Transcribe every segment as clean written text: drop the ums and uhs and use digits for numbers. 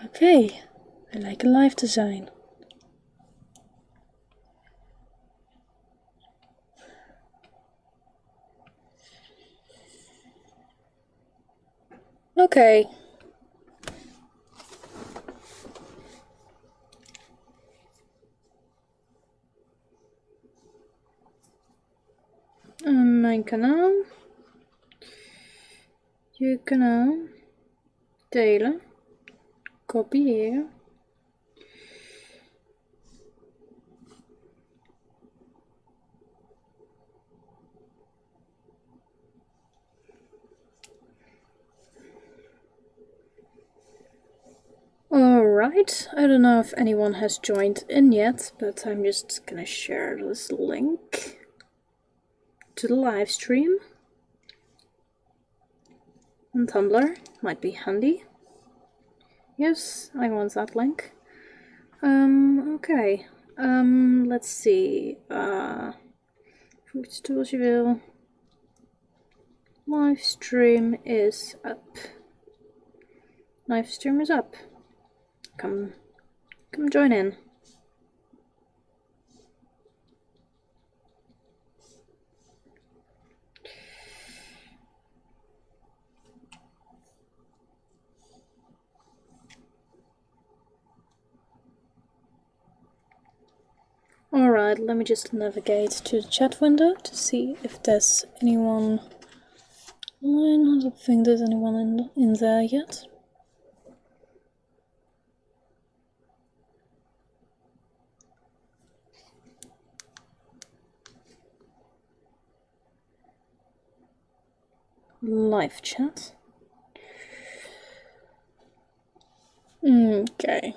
Okay, I like a live design. Okay. Mijn kanaal. Je kanaal. Delen. Kopiëren. Alright, I don't know if anyone has joined in yet, but I'm just gonna share this link to the live stream on Tumblr. Might be handy. Yes, I want that link. Okay. Let's see. Which tools you will. Livestream is up. Livestream is up. Come join in. Alright, let me just navigate to the chat window to see if there's anyone online. I don't think there's anyone in there yet. Live chat. Okay.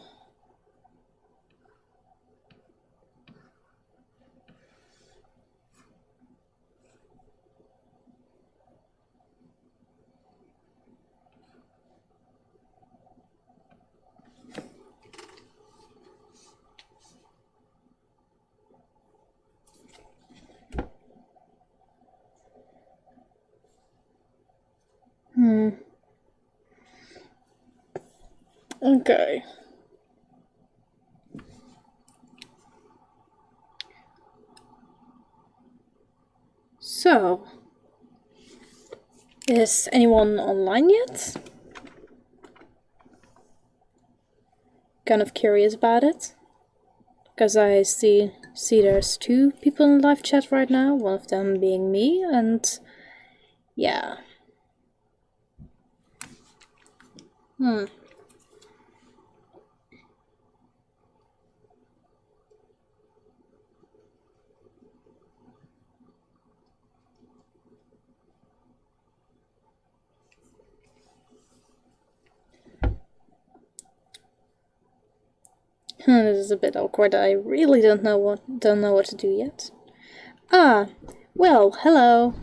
Okay. So, is anyone online yet? Kind of curious about it, because I see there's two people in live chat right now, one of them being me, and yeah. This is a bit awkward. I really don't know what to do yet. Ah, well, hello,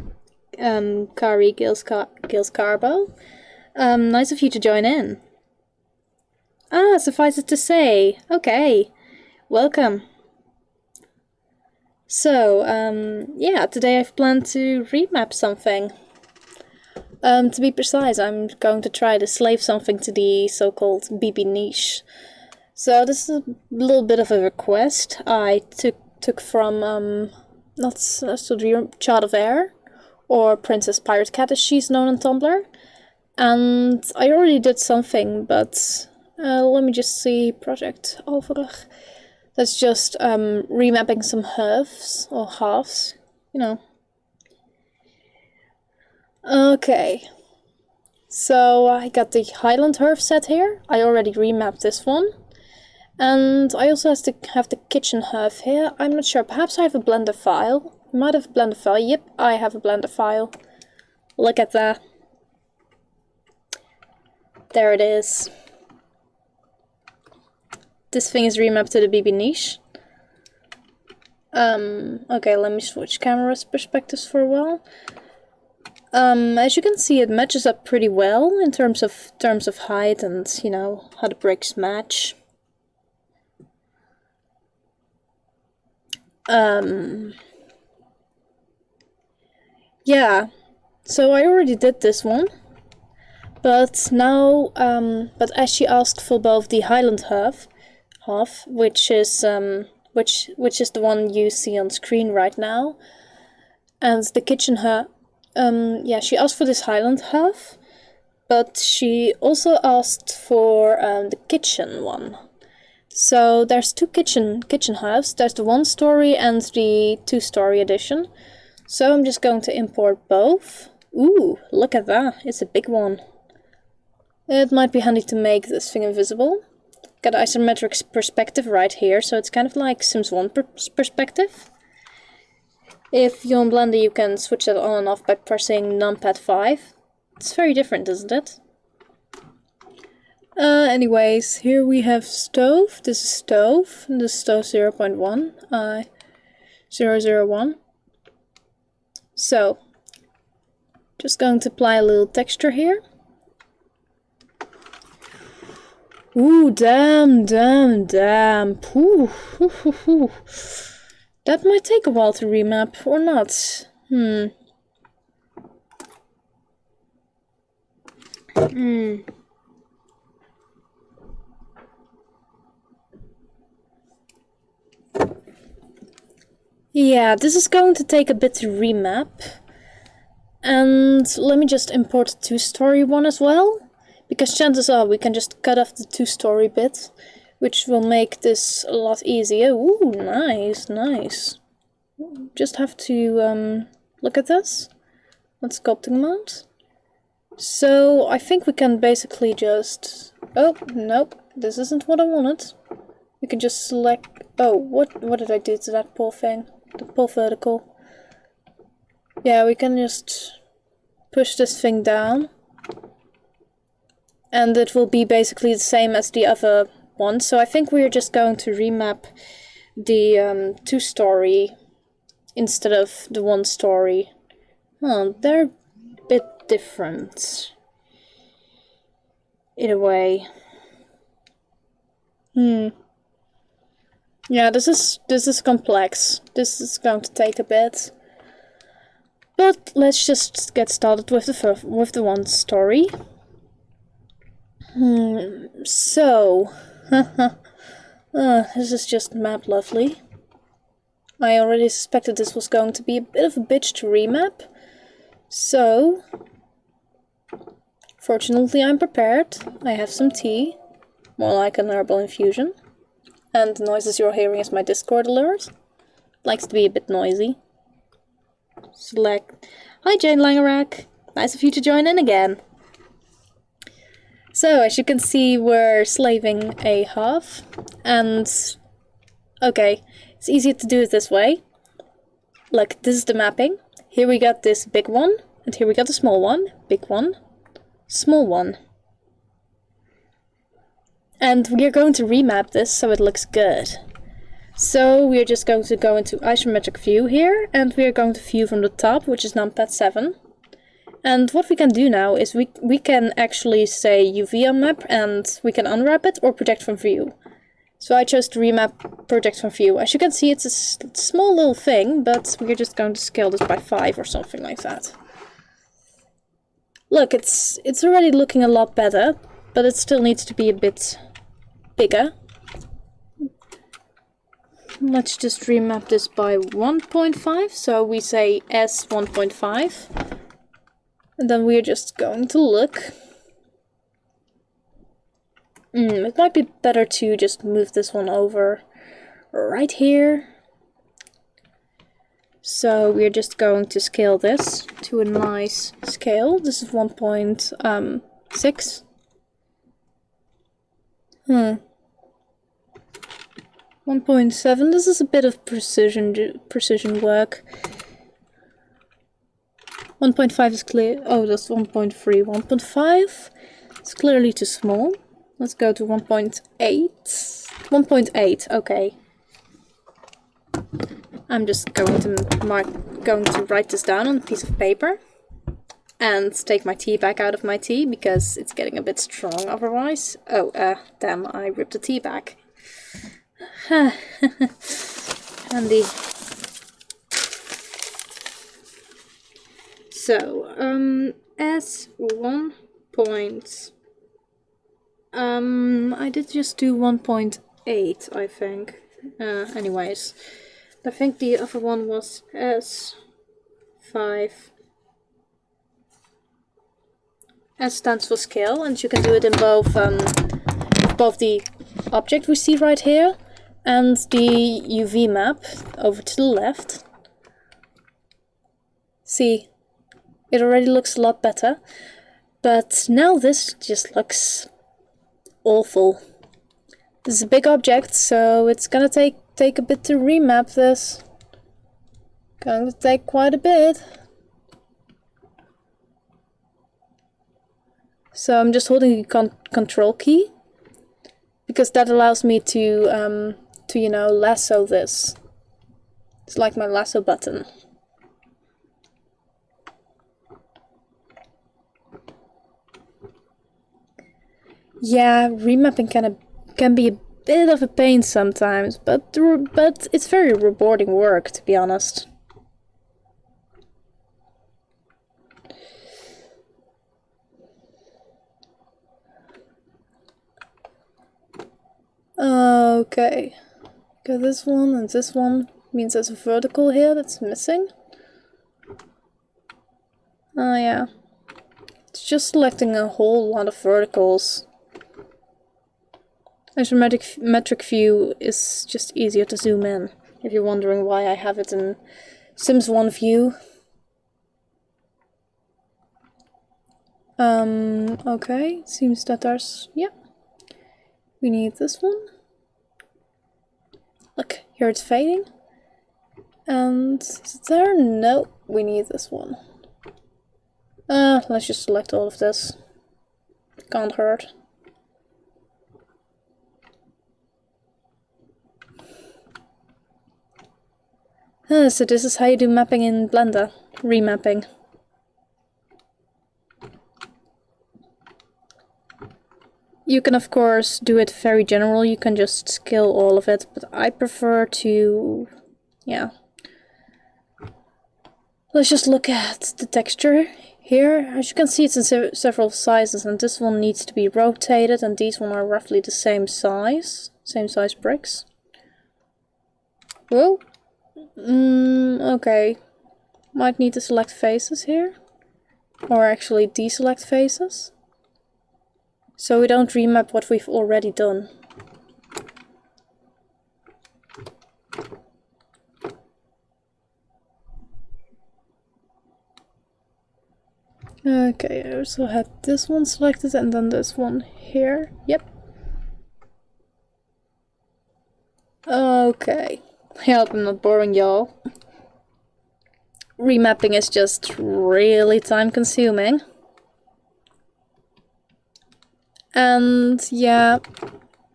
Kari Gils Carbo. Nice of you to join in. Ah, suffice it to say, okay, welcome. So, yeah, today I've planned to remap something. To be precise, I'm going to try to slave something to the so-called BB niche. So this is a little bit of a request I took from not the Child of Air, or Princess Pirate Cat as she's known on Tumblr, and I already did something, but let me just see. Project overig. That's just remapping some halves, you know. Okay. So I got the Highland Herf set here. I already remapped this one. And I also have the kitchen herf here. I'm not sure. Perhaps I have a Blender file. I might have a Blender file. Yep, I have a Blender file. Look at that. There it is. This thing is remapped to the BB niche. Okay, let me switch camera perspectives for a while. As you can see, it matches up pretty well in terms of height and, you know, how the bricks match. Yeah, so I already did this one, But now, but as she asked for both the Highland half, which is the one you see on screen right now, and the kitchen half. Yeah, she asked for this Highland half, but she also asked for the kitchen one. So there's two kitchen halves. There's the 1-story and the 2-story edition. So I'm just going to import both. Ooh, look at that. It's a big one. It might be handy to make this thing invisible. Got isometric perspective right here, so it's kind of like Sims 1 perspective. If you're on Blender, you can switch that on and off by pressing numpad 5. It's very different, isn't it? Anyways, here we have stove. This is stove. This is stove 0.1. 001. So, just going to apply a little texture here. Ooh, damn. Ooh. That might take a while to remap, or not. Yeah, this is going to take a bit to remap. And let me just import the 2-story one as well. Because chances are we can just cut off the 2-story bit, which will make this a lot easier. Ooh, nice. Just have to look at this. Let's sculpting mode. So I think we can basically just... Oh, nope, this isn't what I wanted. We can just select... Oh, what did I do to that poor thing? The poor vertical. Yeah, we can just push this thing down. And it will be basically the same as the other one. So I think we're just going to remap the 2-story instead of the 1-story. Oh, they're a bit different. In a way. Yeah, this is complex. This is going to take a bit. But let's just get started with the 1-story. So, this is just map lovely. I already suspected this was going to be a bit of a bitch to remap. So, fortunately I'm prepared. I have some tea, more like an herbal infusion. And the noises you're hearing is my Discord alert. Likes to be a bit noisy. Select. Hi Jane Langerak, nice of you to join in again. So, as you can see, we're slaving a half, and okay, it's easier to do it this way. Look, this is the mapping. Here we got this big one, and here we got the small one, big one, small one. And we're going to remap this so it looks good. So we're just going to go into isometric view here, and we're going to view from the top, which is numpad 7. And what we can do now is we can actually say UV unmap, and we can unwrap it or project from view. So I chose to remap project from view. As you can see, it's a small little thing, but we're just going to scale this by 5 or something like that. Look, it's already looking a lot better, but it still needs to be a bit bigger. Let's just remap this by 1.5, so we say S 1.5. And then we're just going to look. It might be better to just move this one over right here. So we're just going to scale this to a nice scale. This is 1.6. 1.7. This is a bit of precision work. 1.5 is clear. Oh, that's 1.3. 1.5 is clearly too small. Let's go to 1.8. 1.8. Okay. I'm just going to write this down on a piece of paper and take my tea back out of my tea because it's getting a bit strong otherwise. Oh, damn! I ripped the tea back. Handy. So, S1 point. I did just do 1.8, I think. Anyways, I think the other one was S5. S stands for scale, and you can do it in both the object we see right here and the UV map over to the left. See, it already looks a lot better, but now this just looks awful. This is a big object, so it's gonna take a bit to remap this. Going to take quite a bit. So I'm just holding the control key, because that allows me to you know, lasso this. It's like my lasso button. Yeah, remapping can be a bit of a pain sometimes, but it's very rewarding work, to be honest. Okay, got this one and this one. Means there's a vertical here that's missing. Oh yeah, it's just selecting a whole lot of verticals. Isometric view is just easier to zoom in, if you're wondering why I have it in Sims 1 view. Okay, seems that there's, yeah. We need this one. Look, here it's fading. And is it there? No, we need this one. Let's just select all of this. Can't hurt. So this is how you do mapping in Blender. Remapping. You can of course do it very general, you can just scale all of it, but I prefer to, yeah. Let's just look at the texture here. As you can see, it's in several sizes, and this one needs to be rotated, and these one are roughly the same size bricks. Whoa. Okay. Might need to select faces here, or actually deselect faces, so we don't remap what we've already done. Okay, I also had this one selected and then this one here. Yep. Okay. I hope I'm not boring y'all. Remapping is just really time consuming. And yeah,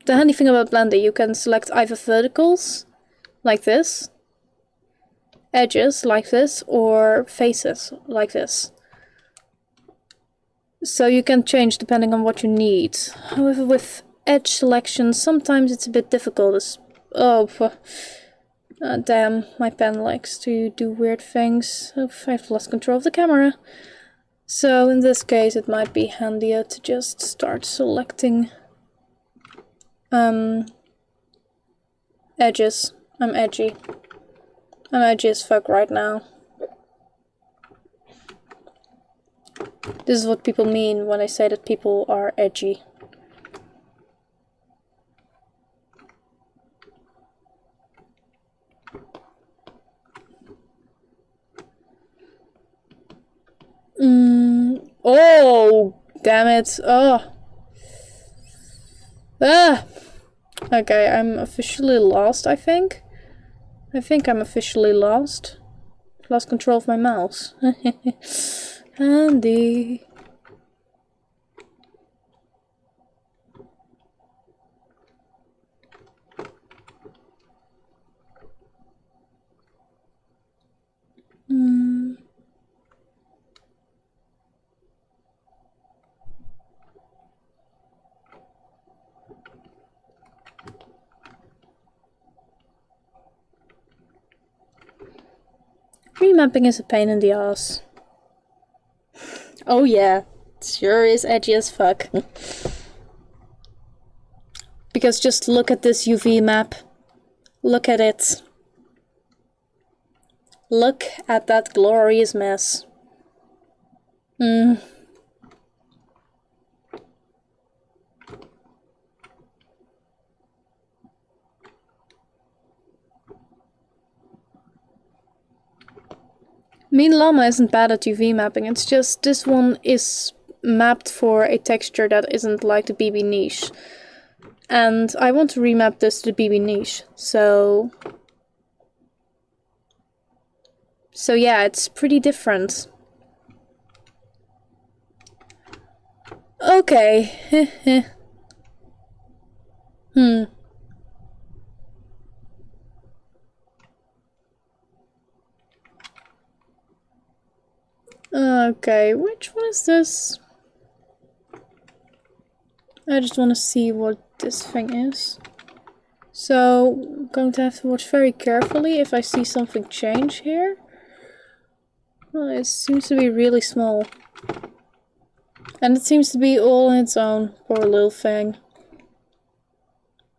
the handy thing about Blender, you can select either verticals, like this, edges, like this, or faces, like this. So you can change depending on what you need. However, with edge selection, sometimes it's a bit difficult. Damn, my pen likes to do weird things. Oh, I've lost control of the camera. So in this case, it might be handier to just start selecting edges. I'm edgy. I'm edgy as fuck right now. This is what people mean when I say that people are edgy. Oh, damn it. Oh. Ah. Okay, I'm officially lost, I think. I think I'm officially lost. Lost control of my mouse. Handy. Remapping is a pain in the ass. Oh yeah, Sure is edgy as fuck. Because just look at this UV map. Look at it. Look at that glorious mess. Mean Llama isn't bad at UV mapping, it's just this one is mapped for a texture that isn't like the BB niche. And I want to remap this to the BB niche, so yeah, it's pretty different. Okay. Okay, which one is this? I just want to see what this thing is. So, I'm going to have to watch very carefully if I see something change here. Well, it seems to be really small. And it seems to be all on its own, poor little thing.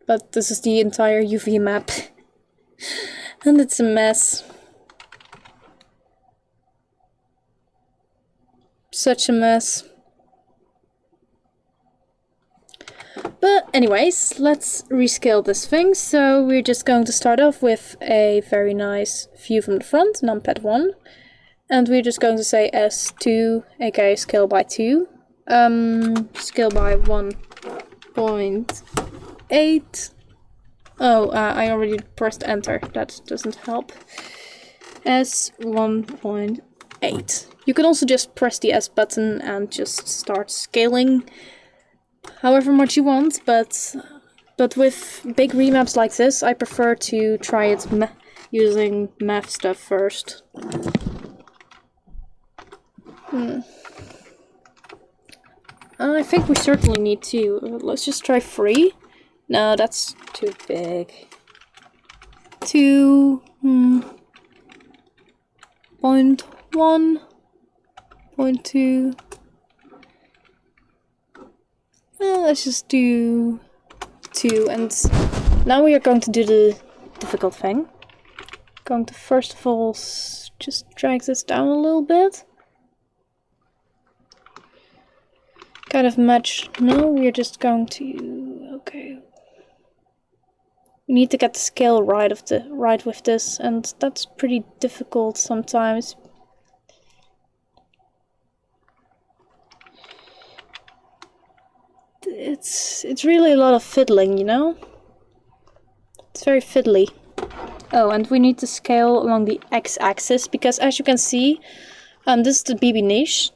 But this is the entire UV map. And it's a mess. Such a mess. But anyways, let's rescale this thing. So we're just going to start off with a very nice view from the front, numpad 1. And we're just going to say S2, aka scale by 2. Scale by 1.8. Oh, I already pressed enter. That doesn't help. S 1.8. You can also just press the S button and just start scaling however much you want, but with big remaps like this, I prefer to try it using math stuff first. I think we certainly need to. Let's just try 3. No, that's too big. 2.1, 0.2. Let's just do 2, and now we are going to do the difficult thing. Going to first of all just drag this down a little bit. Kind of match. No, we're just going to. Okay. We need to get the scale right with this, and that's pretty difficult sometimes. It's really a lot of fiddling, you know? It's very fiddly. Oh, and we need to scale along the x-axis, because as you can see, this is the BB niche.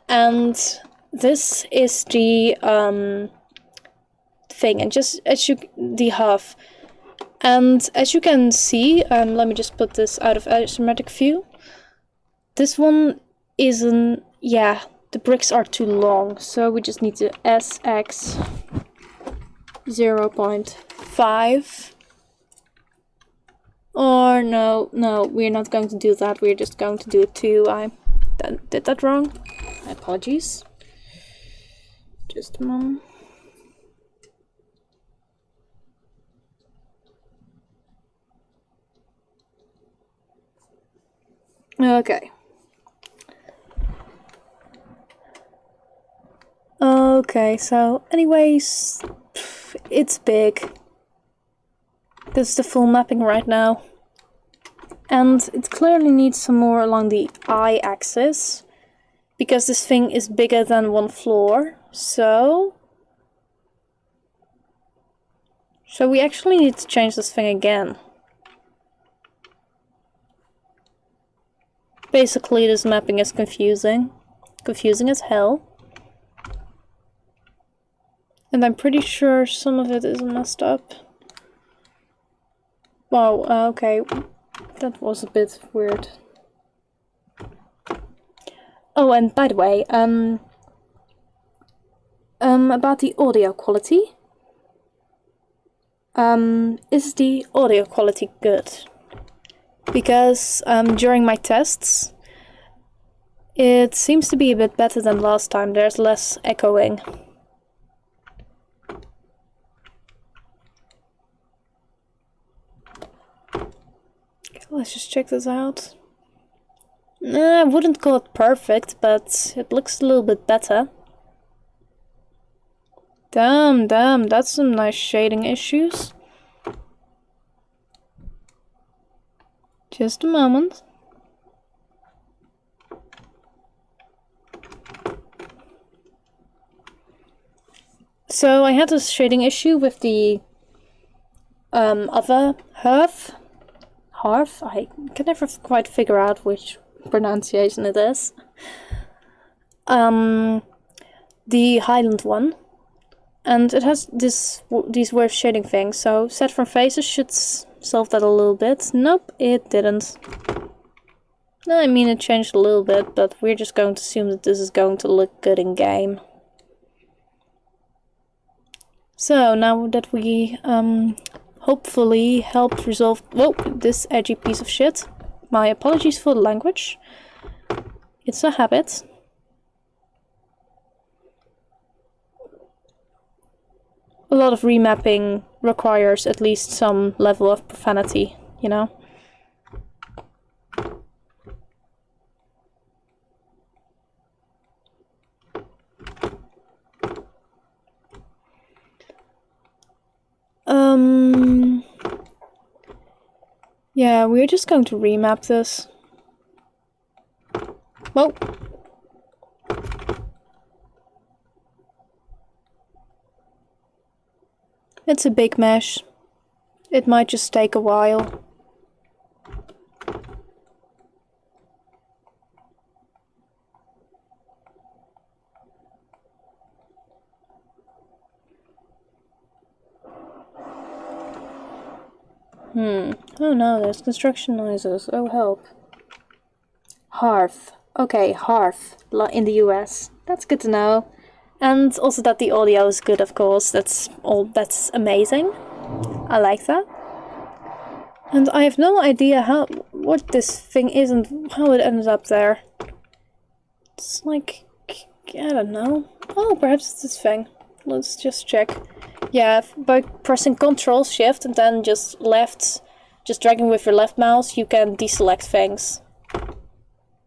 And this is the thing, and just as the half. And as you can see, let me just put this out of isometric view. This one isn't, yeah, the bricks are too long, so we just need to SX 0.5. Or no, we're not going to do that, we're just going to do 2. I did that wrong. My apologies. Just a moment. Okay. Okay, so anyways, it's big. This is the full mapping right now. And it clearly needs some more along the y-axis, because this thing is bigger than 1 floor, so we actually need to change this thing again. Basically, this mapping is confusing as hell. And I'm pretty sure some of it is messed up. Wow, okay. That was a bit weird. Oh, and by the way, about the audio quality. Is the audio quality good? Because during my tests, It seems to be a bit better than last time. There's less echoing. Okay, let's just check this out. I wouldn't call it perfect, but it looks a little bit better. Damn, that's some nice shading issues. Just a moment. So I had this shading issue with the other Harf. I can never quite figure out which pronunciation it is. The Highland one. And it has these weird shading things, so set from faces should solve that a little bit. Nope, it didn't. I mean, it changed a little bit, but we're just going to assume that this is going to look good in game. So, now that we hopefully helped resolve this edgy piece of shit. My apologies for the language. It's a habit. A lot of remapping requires at least some level of profanity, you know? Yeah, we're just going to remap this. Whoa. It's a big mesh. It might just take a while. Oh no, there's construction noises. Oh help. Hearth. Okay, hearth in the US. That's good to know. And also that the audio is good, of course. That's amazing. I like that. And I have no idea what this thing is and how it ended up there. It's like, I don't know. Oh, perhaps it's this thing. Let's just check. Yeah, by pressing Ctrl Shift and then just dragging with your left mouse, you can deselect things.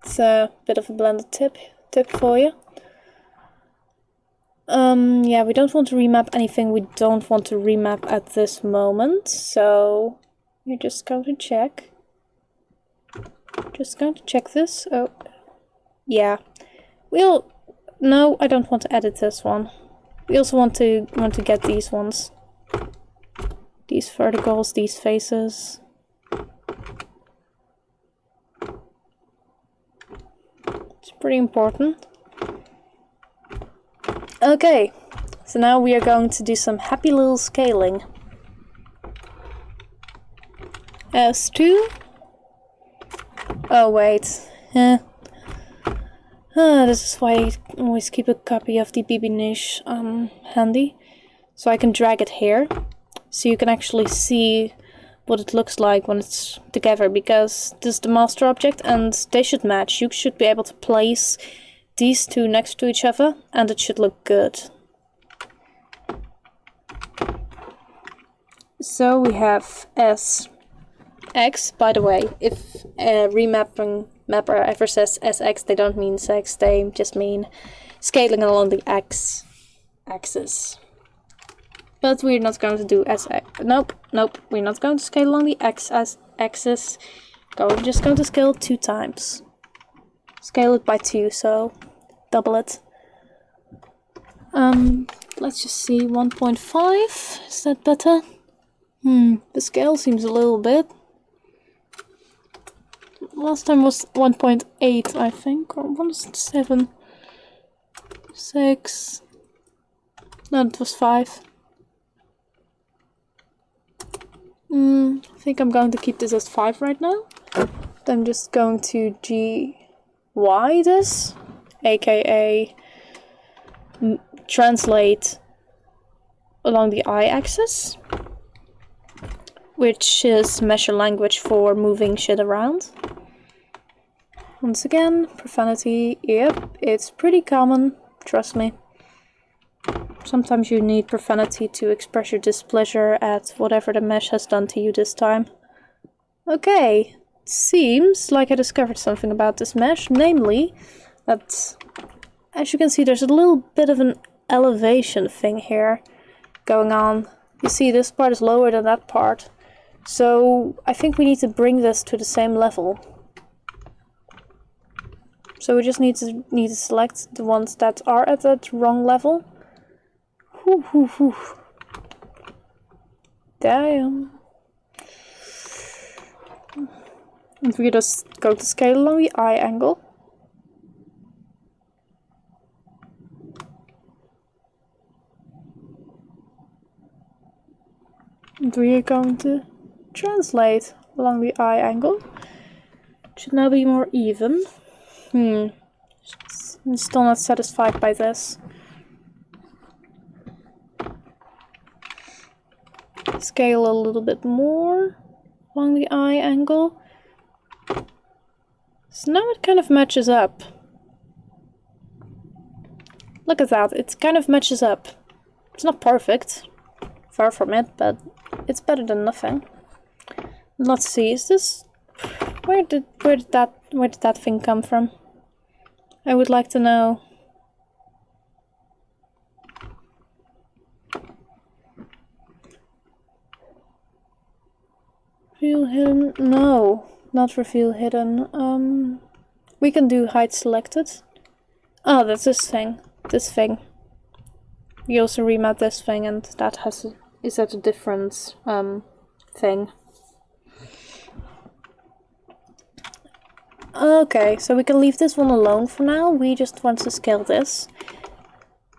It's a bit of a blended tip for you. Yeah, we don't want to remap anything we don't want to remap at this moment, so we're just going to check. Just going to check this. Oh, yeah. No, I don't want to edit this one. We also want to get these ones. These verticals, these faces. It's pretty important. Okay, so now we are going to do some happy little scaling. S2. Oh wait. This is why I always keep a copy of the BB niche handy. So I can drag it here. So you can actually see what it looks like when it's together. Because this is the master object and they should match. You should be able to place these two next to each other and it should look good. So we have SX. By the way, if remapping mapper ever says SX, they don't mean sex, they just mean scaling along the X axis. But we're not going to do SX. Nope, we're not going to scale along the X axis. We're just going to scale it 2 times. Scale it by 2, so double it. Let's just see, 1.5, is that better? The scale seems a little bit. Last time was 1.8, I think, or 1.7, 6. No, it was 5. I think I'm going to keep this as 5 right now. I'm just going to GY this, aka translate along the y-axis, which is measure language for moving shit around. Once again, profanity, yep, it's pretty common, trust me. Sometimes you need profanity to express your displeasure at whatever the mesh has done to you this time. Okay, seems like I discovered something about this mesh, namely that, as you can see, there's a little bit of an elevation thing here going on. You see, this part is lower than that part. So I think we need to bring this to the same level. So we just need to select the ones that are at that wrong level. Whew, whew, whew. Damn. And we just go to scale along the eye angle. And we are going to translate along the eye angle. It should now be more even. I'm still not satisfied by this. Scale a little bit more along the eye angle. So now it kind of matches up. Look at that, it kind of matches up. It's not perfect, far from it, but it's better than nothing. Let's see, is this... Where did that thing come from? I would like to know. Reveal hidden? No, not reveal hidden. We can do hide selected. Oh, that's this thing. This thing. We also remap this thing, and that is at a different thing. Okay, so we can leave this one alone for now. We just want to scale this.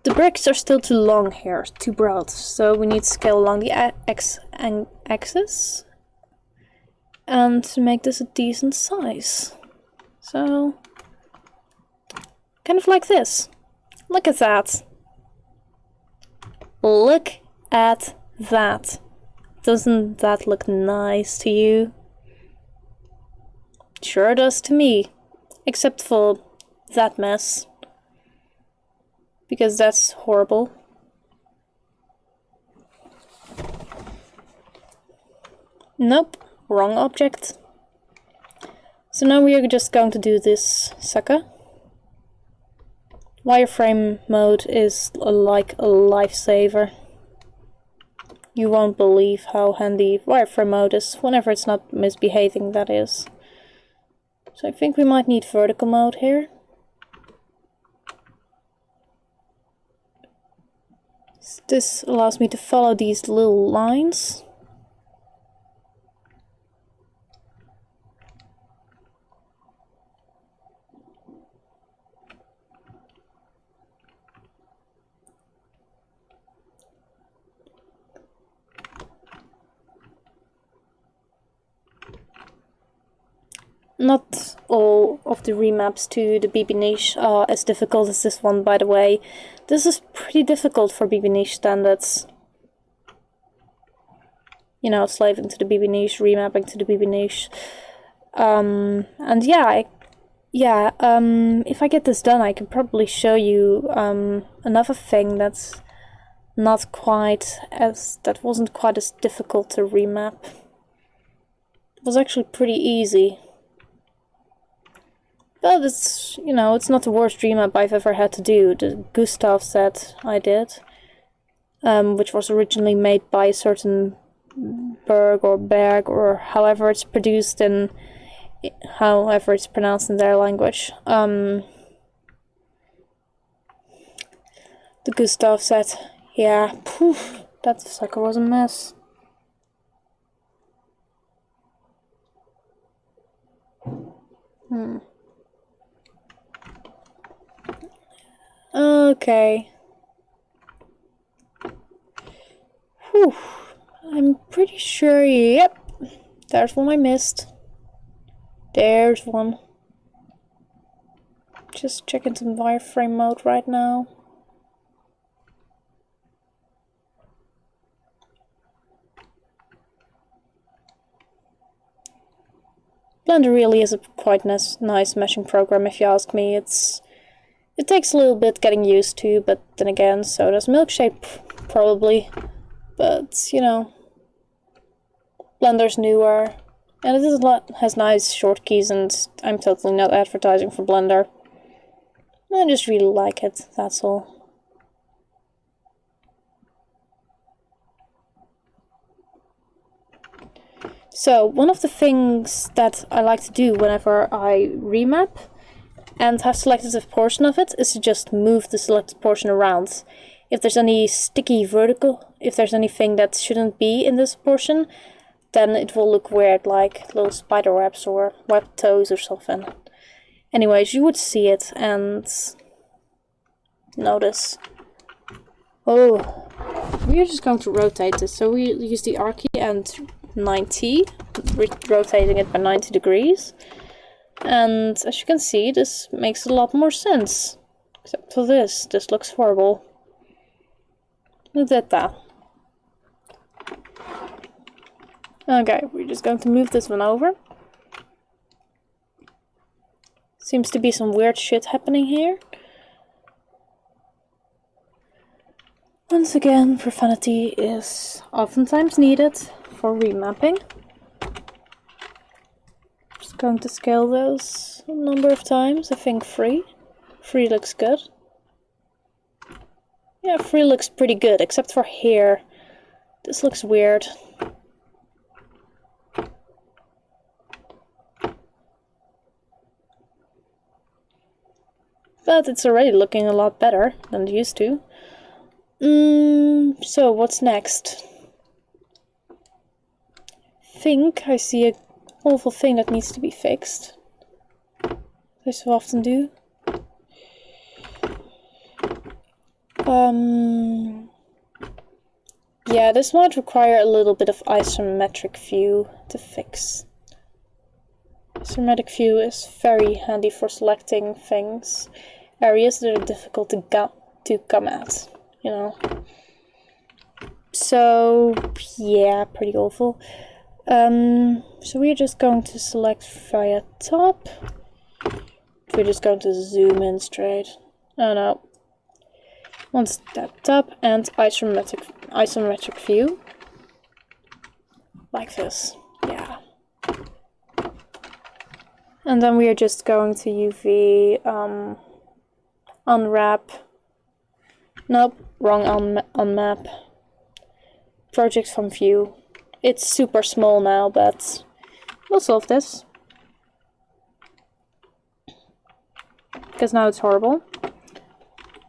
The bricks are still too long here, too broad, so we need to scale along the axis and to make this a decent size. So, kind of like this. Look at that. Look at that. Doesn't that look nice to you? Sure does to me. Except for that mess. Because that's horrible. Nope, wrong object. So now we are just going to do this sucker. Wireframe mode is like a lifesaver. You won't believe how handy wireframe mode is whenever it's not misbehaving, that is. So I think we might need vertical mode here. This allows me to follow these little lines. Not all of the remaps to the BB niche are as difficult as this one, by the way. This is pretty difficult for BB niche standards. You know, slaving to the BB niche, remapping to the BB niche. And yeah, if I get this done, I can probably show you another thing that wasn't quite as difficult to remap. It was actually pretty easy. But it's, you know, it's not the worst remap I've ever had to do. The Gustav set I did, which was originally made by a certain Berg or however it's produced in, however it's pronounced in their language. The Gustav set, yeah, poof, that sucker was a mess. Okay. Whew. I'm pretty sure, yep. There's one I missed. There's one. Just checking some wireframe mode right now. Blender really is a quite nice meshing program, if you ask me. It takes a little bit getting used to, but then again, so does Milkshake, probably. But, you know, Blender's newer, and has nice shortkeys, and I'm totally not advertising for Blender. I just really like it, that's all. So, one of the things that I like to do whenever I remap and have selected a portion of it is to just move the selected portion around. If there's any sticky vertical, if there's anything that shouldn't be in this portion, then it will look weird, like little spider webs or webbed toes or something. Anyways, you would see it and notice. Oh, we are just going to rotate this. So we use the R key and 90, rotating it by 90 degrees. And as you can see, this makes a lot more sense. Except for this looks horrible. Look at that. Okay, we're just going to move this one over. Seems to be some weird shit happening here. Once again, profanity is oftentimes needed for remapping. Just going to scale those a number of times. I think 3. 3 looks good. Yeah, 3 looks pretty good, except for here. This looks weird. But it's already looking a lot better than it used to. So what's next? Think I see a awful thing that needs to be fixed. I so often do. Yeah, this might require a little bit of isometric view to fix. Isometric view is very handy for selecting things, areas that are difficult to come at, you know. So yeah, pretty awful. So we're just going to select via top. We're just going to zoom in straight. Oh no. One step top and isometric view. Like this. Yeah. And then we are just going to UV unwrap. Nope, wrong unmap. Project from view. It's super small now, but we'll solve this. Because now it's horrible.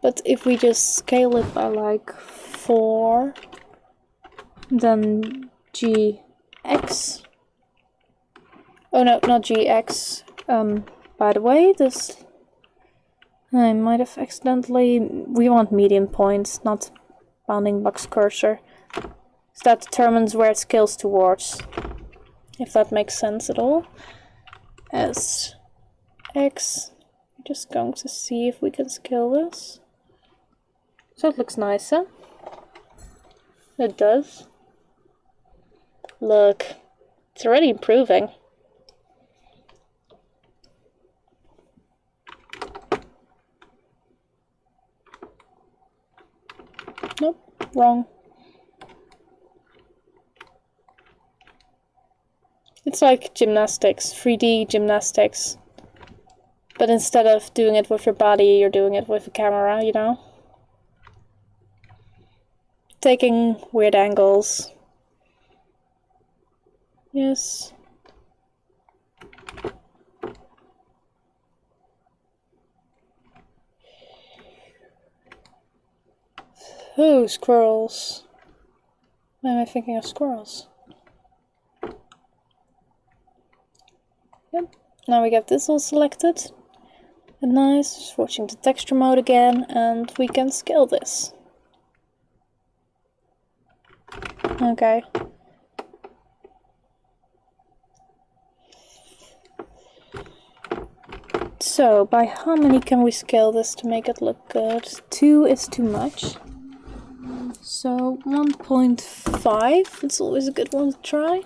But if we just scale it by like 4, then GX. Oh no, not GX. By the way, this I might have accidentally. We want median points, not bounding box cursor. So that determines where it scales towards. If that makes sense at all. S X. I'm just going to see if we can scale this. So it looks nicer. It does. Look, it's already improving. Nope, wrong. It's like gymnastics, 3D gymnastics. But instead of doing it with your body, you're doing it with a camera, you know? Taking weird angles. Yes. Oh, squirrels. Why am I thinking of squirrels? Yep. Now we get this all selected. And nice. Just watching the texture mode again, and we can scale this. Okay. So, by how many can we scale this to make it look good? 2 is too much. So, 1.5, it's always a good one to try.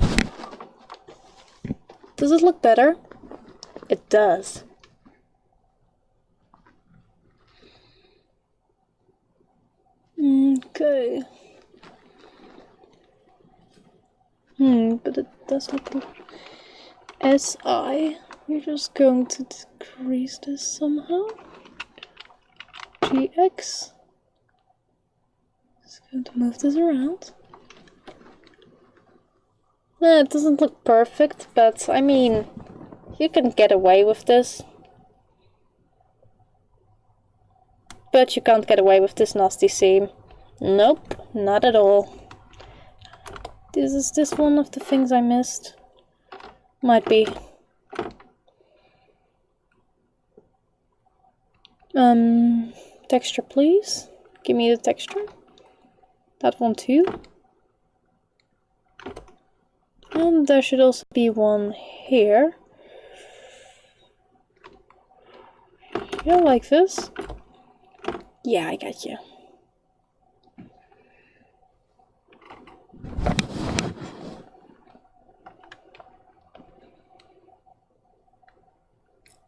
Does it look better? It does. Okay. But it does look good. SI. We're just going to decrease this somehow. GX. Just going to move this around. It doesn't look perfect, but I mean, you can get away with this. But you can't get away with this nasty seam. Nope, not at all. Is this one of the things I missed? Might be. Texture please. Give me the texture. That one too. And there should also be one here. Yeah, like this. Yeah, I got you.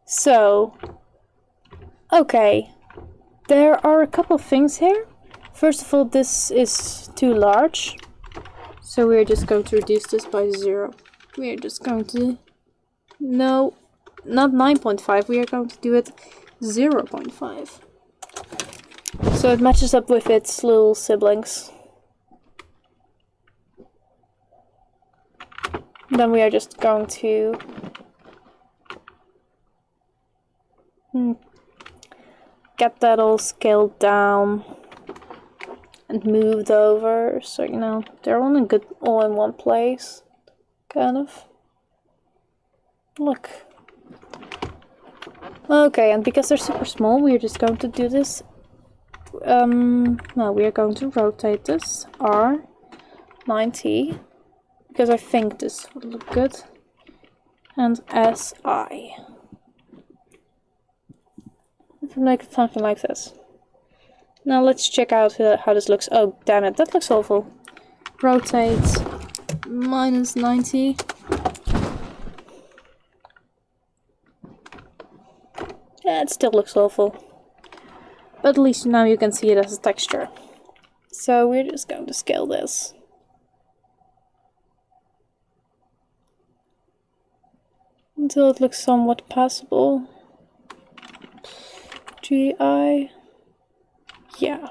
So, okay, there are a couple of things here. First of all, this is too large, so we're just going to reduce this by 0. We're just going to, no, not 9.5, we are going to do it 0.5. So it matches up with its little siblings. Then we are just going to get that all scaled down and moved over, so you know they're all in one place, kind of. Look. Okay, and because they're super small, we're just going to do this. No, we are going to rotate this R90 because I think this would look good, and SI. Make something like this. Now let's check out how this looks. Oh, damn it, that looks awful. Rotate -90. Yeah, it still looks awful. But at least now you can see it as a texture. So we're just going to scale this. Until it looks somewhat passable. GI. Yeah.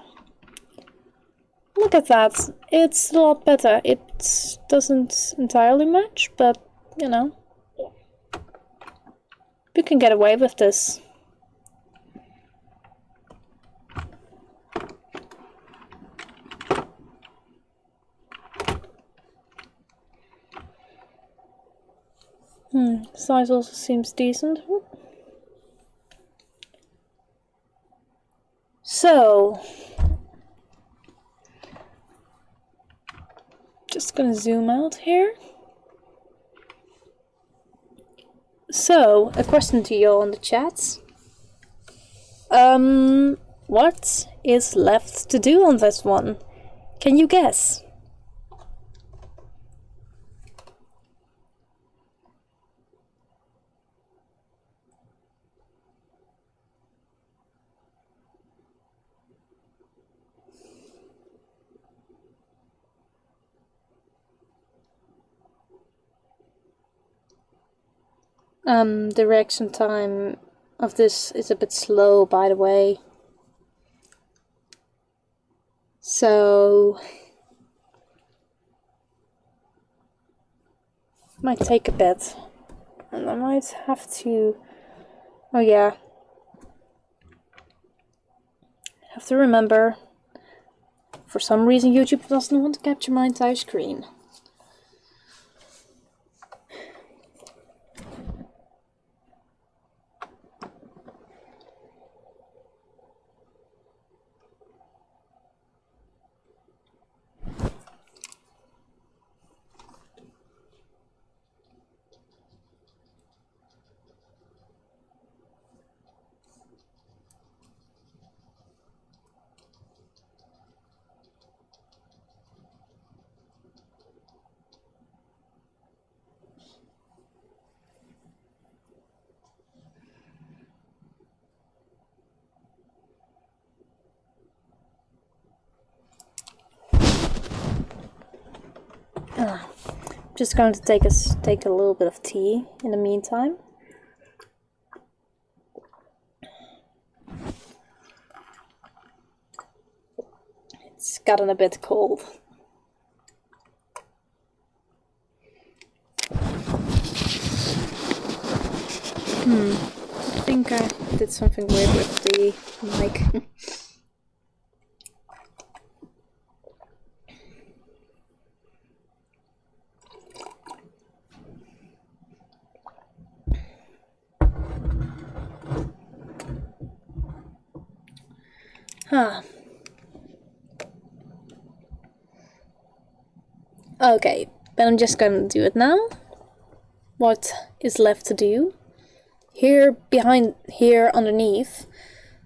Look at that. It's a lot better. It doesn't entirely match, but you know. You can get away with this. Size also seems decent. So, just gonna zoom out here. So, a question to you all in the chats. What is left to do on this one? Can you guess? The reaction time of this is a bit slow, by the way. So, might take a bit. And I might have to... Oh yeah. Have to remember, for some reason YouTube doesn't want to capture my entire screen. Just going to take a little bit of tea in the meantime. It's gotten a bit cold. I think I did something weird with the mic. Okay, but I'm just gonna do it now. What is left to do? Here, underneath,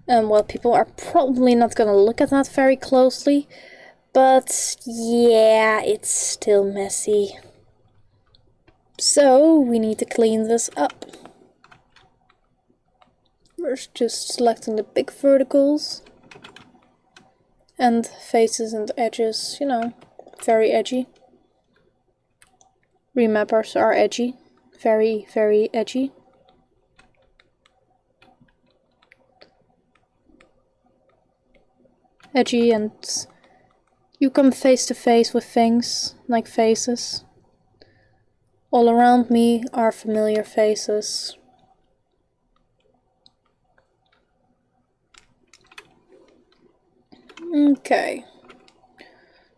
well, people are probably not gonna look at that very closely, but yeah, it's still messy. So, we need to clean this up. We're just selecting the big verticals and faces and edges, you know, very edgy. Remappers are edgy, very, very edgy. Edgy, and you come face to face with things like faces. All around me are familiar faces. Okay.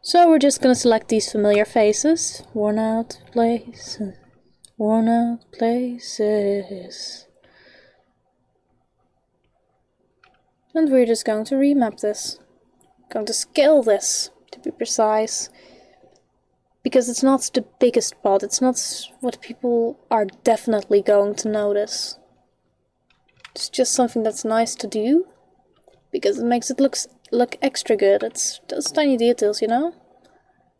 So we're just gonna select these familiar faces. Worn out places. Worn out places. And we're just going to remap this. Going to scale this, to be precise. Because it's not the biggest spot. It's not what people are definitely going to notice. It's just something that's nice to do. Because it makes it look extra good. It's those tiny details, you know?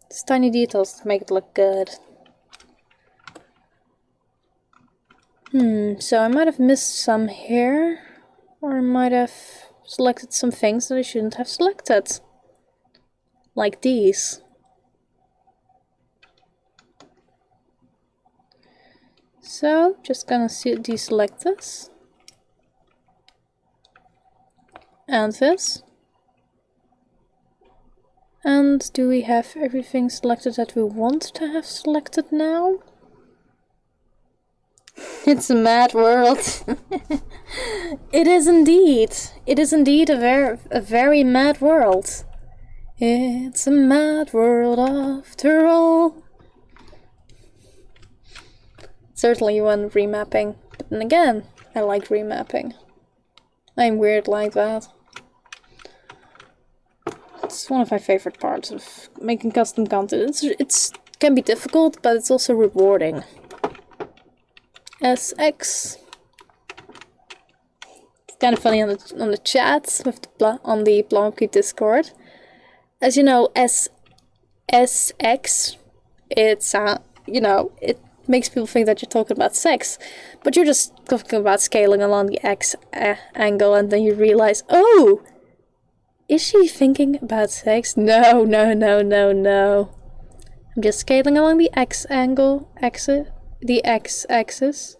It's tiny details that make it look good. So I might have missed some here. Or I might have selected some things that I shouldn't have selected. Like these. So, just gonna deselect this. And this. And do we have everything selected that we want to have selected now? It's a mad world. It is indeed. It is indeed a very mad world. It's a mad world after all. Certainly when remapping. But then again, I like remapping. I'm weird like that. It's one of my favorite parts of making custom content. It can be difficult, but it's also rewarding. SX. It's kind of funny on the chats with on the Blomky Discord. As you know, SX, it's you know, it makes people think that you're talking about sex, but you're just talking about scaling along the X angle, and then you realize, oh, is she thinking about sex? No, no, no, no, no. I'm just scaling along the X angle, the X axis.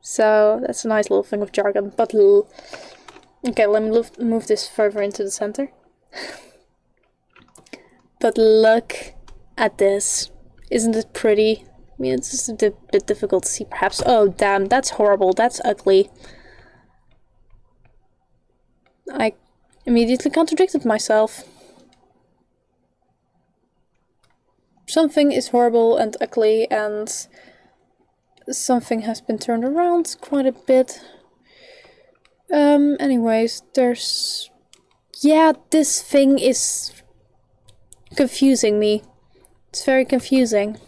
So that's a nice little thing of jargon, but okay, let me move this further into the center. But look at this. Isn't it pretty? I mean, it's just a bit difficult to see, perhaps. Oh, damn, that's horrible. That's ugly. I immediately contradicted myself. Something is horrible and ugly, and something has been turned around quite a bit. Anyways, there's... Yeah, this thing is confusing me. It's very confusing.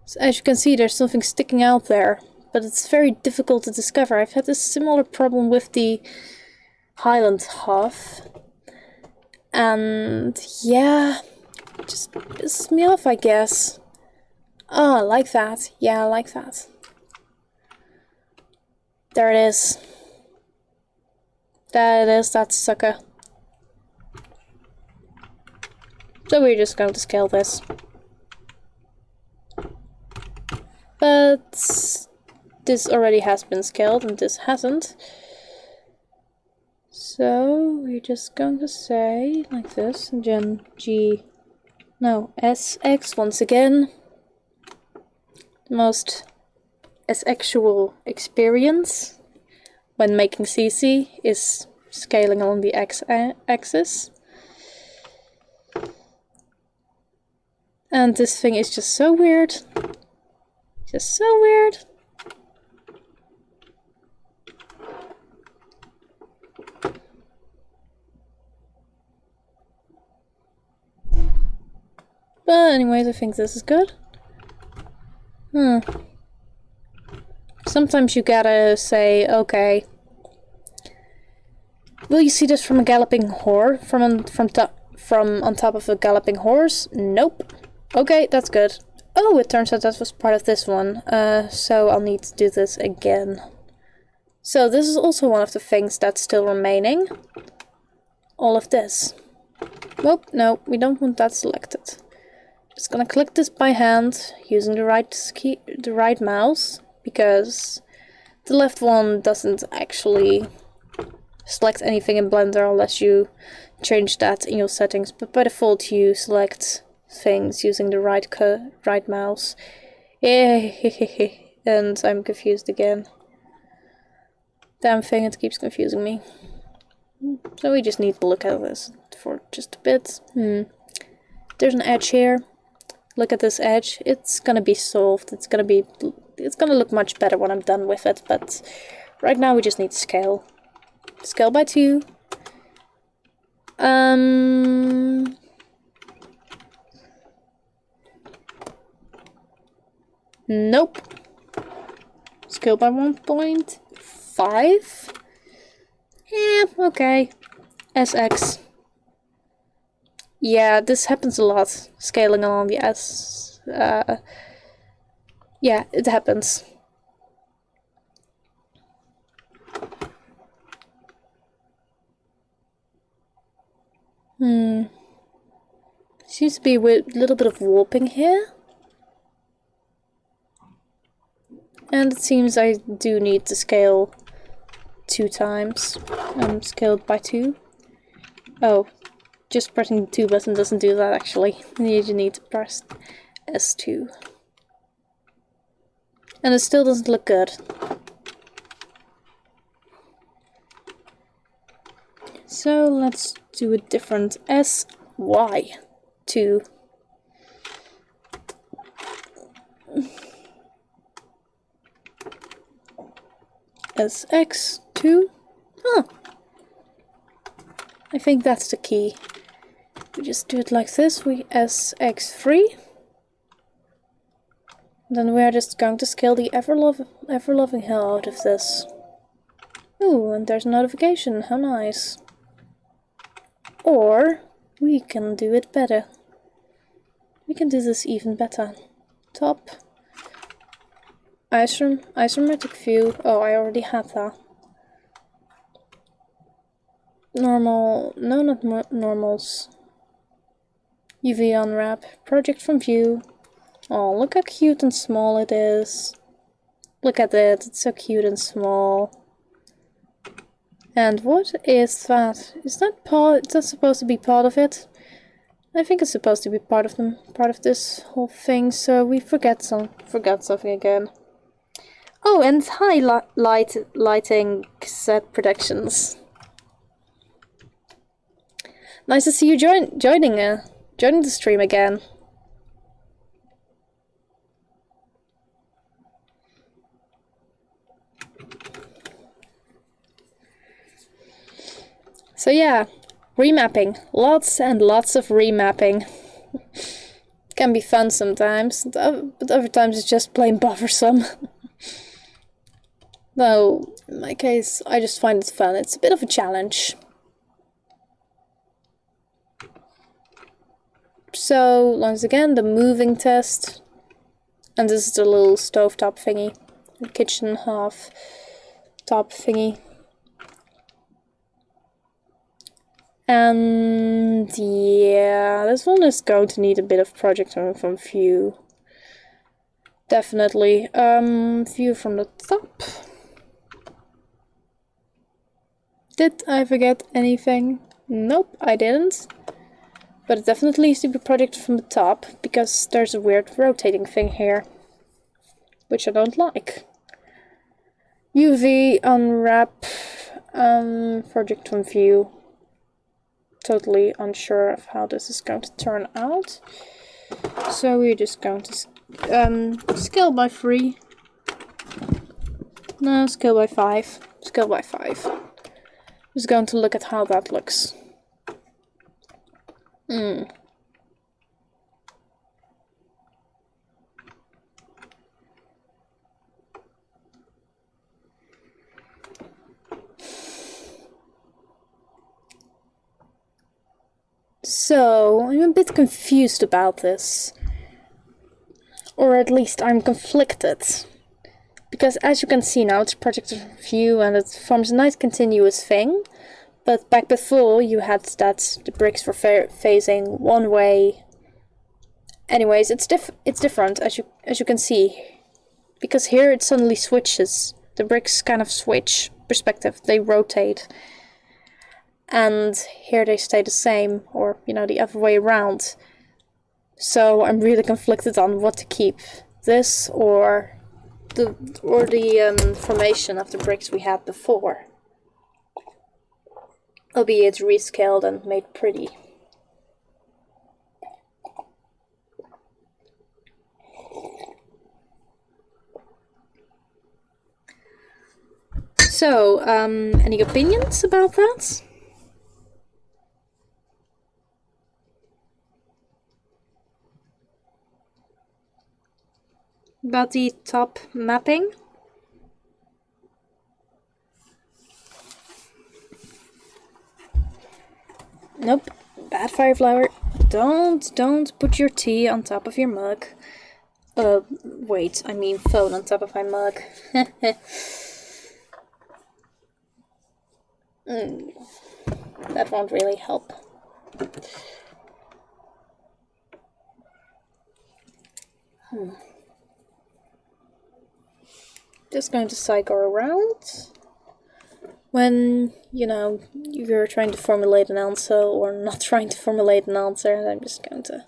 So as you can see, there's something sticking out there, but it's very difficult to discover. I've had a similar problem with the Highland Huff. And yeah, just pisses me off, I guess. Oh, I like that. Yeah, I like that. There it is. That it is, that sucker. So we're just going to scale this. But this already has been scaled and this hasn't. So we're just going to say like this, and then SX once again. The most S-actual experience when making CC is scaling along the x-axis. And this thing is just so weird. Just so weird. But anyways, I think this is good. Sometimes you gotta say, okay, will you see this from a galloping horse? From on top of a galloping horse? Nope. Okay, that's good. Oh, it turns out that was part of this one. So I'll need to do this again. So this is also one of the things that's still remaining. All of this. Nope, no, we don't want that selected. Just gonna click this by hand using the right mouse, because the left one doesn't actually select anything in Blender unless you change that in your settings. But by default, you select things using the right mouse. And I'm confused again. Damn thing, it keeps confusing me. So we just need to look at this for just a bit. There's an edge here. Look at this edge. It's gonna be solved. It's gonna look much better when I'm done with it. But right now we just need to scale. Scale by 2. Nope. Scale by 1.5. Yeah, okay. SX. Yeah, this happens a lot. Scaling along the S. Yeah, it happens. Seems to be a little bit of warping here. And it seems I do need to scale 2 times. I'm scaled by 2. Oh, just pressing the 2 button doesn't do that actually. You need to press S2. And it still doesn't look good. So let's do a different SY2. SX2. Huh. I think that's the key. We just do it like this. We SX3. Then we are just going to scale the ever-loving hell out of this. Ooh, and there's a notification. How nice. Or we can do it better. We can do this even better. Top. Isometric view. Oh, I already had that. Normal. No, not normals. UV unwrap. Project from view. Oh, look how cute and small it is. Look at it. It's so cute and small. And what is that? Is that part? Is that supposed to be part of it? I think it's supposed to be part of this whole thing. So we forgot something again. Oh, and hi, lighting set productions. Nice to see you joining the stream again. So yeah, remapping. Lots and lots of remapping. Can be fun sometimes, but other times it's just plain bothersome. Though, in my case, I just find it fun. It's a bit of a challenge. So, once again, the moving test. And this is the little stovetop thingy. The kitchen half top thingy. And yeah, this one is going to need a bit of project from view. Definitely. View from the top. Did I forget anything? Nope, I didn't. But it definitely needs to be projected from the top, because there's a weird rotating thing here, which I don't like. UV, unwrap, project from view. Totally unsure of how this is going to turn out. So we're just going to scale by 3. No, scale by 5. Scale by 5. Just going to look at how that looks. So, I'm a bit confused about this. Or at least I'm conflicted. Because as you can see now, it's projected from view and it forms a nice continuous thing. But back before, you had that the bricks were facing one way. Anyways, it's different as you can see. Because here it suddenly switches. The bricks kind of switch perspective, they rotate. And here they stay the same, or the other way around. So I'm really conflicted on what to keep, this or the formation of the bricks we had before, albeit rescaled and made pretty. So, any opinions about that? About the top mapping? Nope. Bad Fireflower. Don't put your tea on top of your mug. Wait, I mean phone on top of my mug. That won't really help. Just going to cycle around. When, you're trying to formulate an answer or not trying to formulate an answer, I'm just going to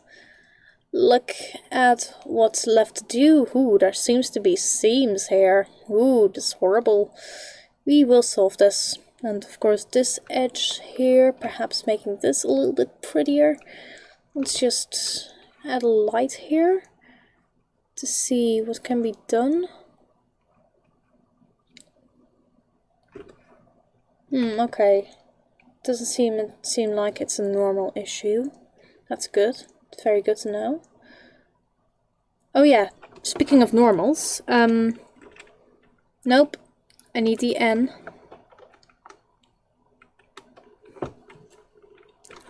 look at what's left to do. Ooh, there seems to be seams here. Ooh, this is horrible. We will solve this. And of course this edge here, perhaps making this a little bit prettier. Let's just add a light here to see what can be done. Okay. Doesn't seem like it's a normal issue. That's good. It's very good to know. Oh yeah, speaking of normals, nope. I need the N.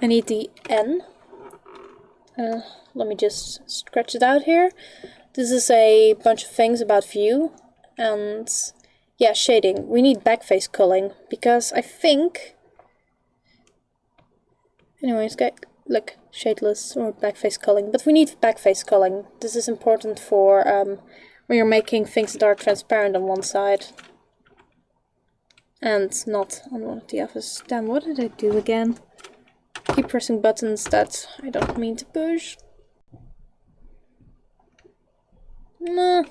I need the N. Let me just scratch it out here. This is a bunch of things about view and yeah, shading. We need backface culling because I think. Anyways, look, shadeless or backface culling, but we need backface culling. This is important for when you're making things that are transparent on one side and not on one of the others. Damn, what did I do again? Keep pressing buttons that I don't mean to push. Nah.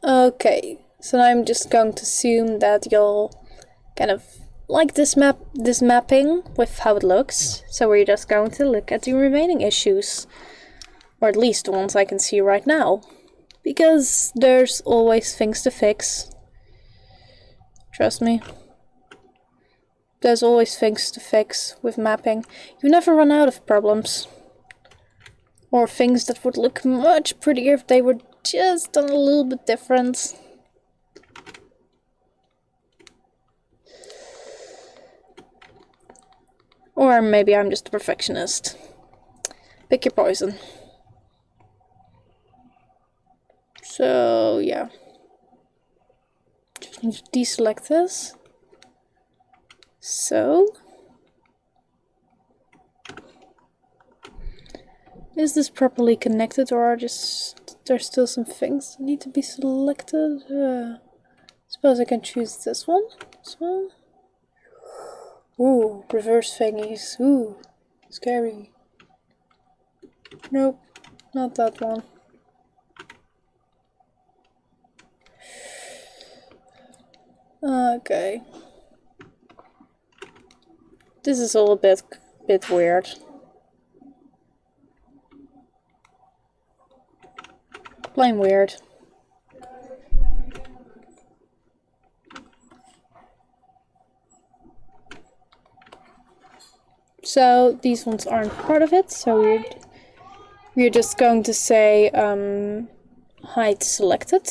Okay, so I'm just going to assume that you'll kind of like this mapping with how it looks. So we're just going to look at the remaining issues, or at least the ones I can see right now, because there's always things to fix. Trust me. There's always things to fix with mapping. You never run out of problems. Or things that would look much prettier if they were just done a little bit different. Or maybe I'm just a perfectionist. Pick your poison. So yeah, just need to deselect this. So is this properly connected, or are just there's still some things that need to be selected? Suppose I can choose this one. This one. Ooh, reverse thingies. Ooh, scary. Nope, not that one. Okay. This is all a bit weird. Plain weird. So these ones aren't part of it, so we're just going to say hide selected.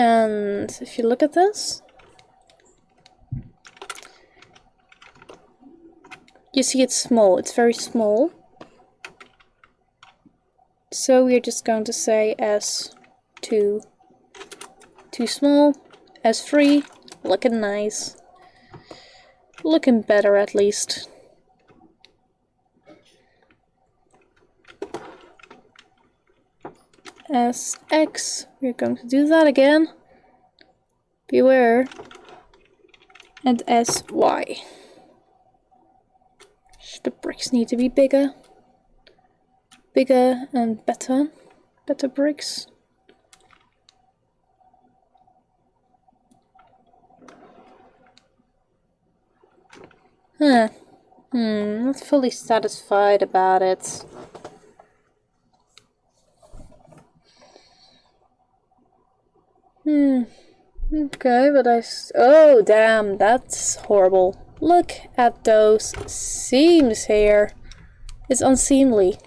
And if you look at this, you see it's small, it's very small. So we're just going to say S2, too small, S3, looking nice. Looking better at least. SX, we're going to do that again. Beware. And SY. The bricks need to be bigger. Bigger and better. Better bricks. Huh. Not fully satisfied about it. Okay, but oh damn, that's horrible. Look at those seams here. It's unseemly.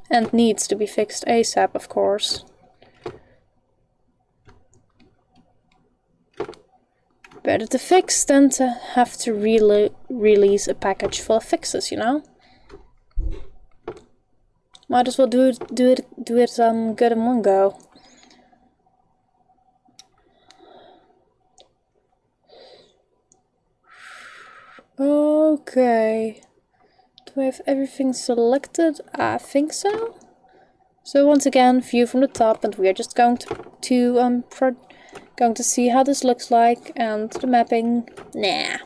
And needs to be fixed ASAP, of course. Better to fix than to have to release a package full of fixes, you know? Might as well do it good in one go. Okay. Do I have everything selected? I think so. So once again, view from the top, and we are just going to see how this looks like, and the mapping, nah,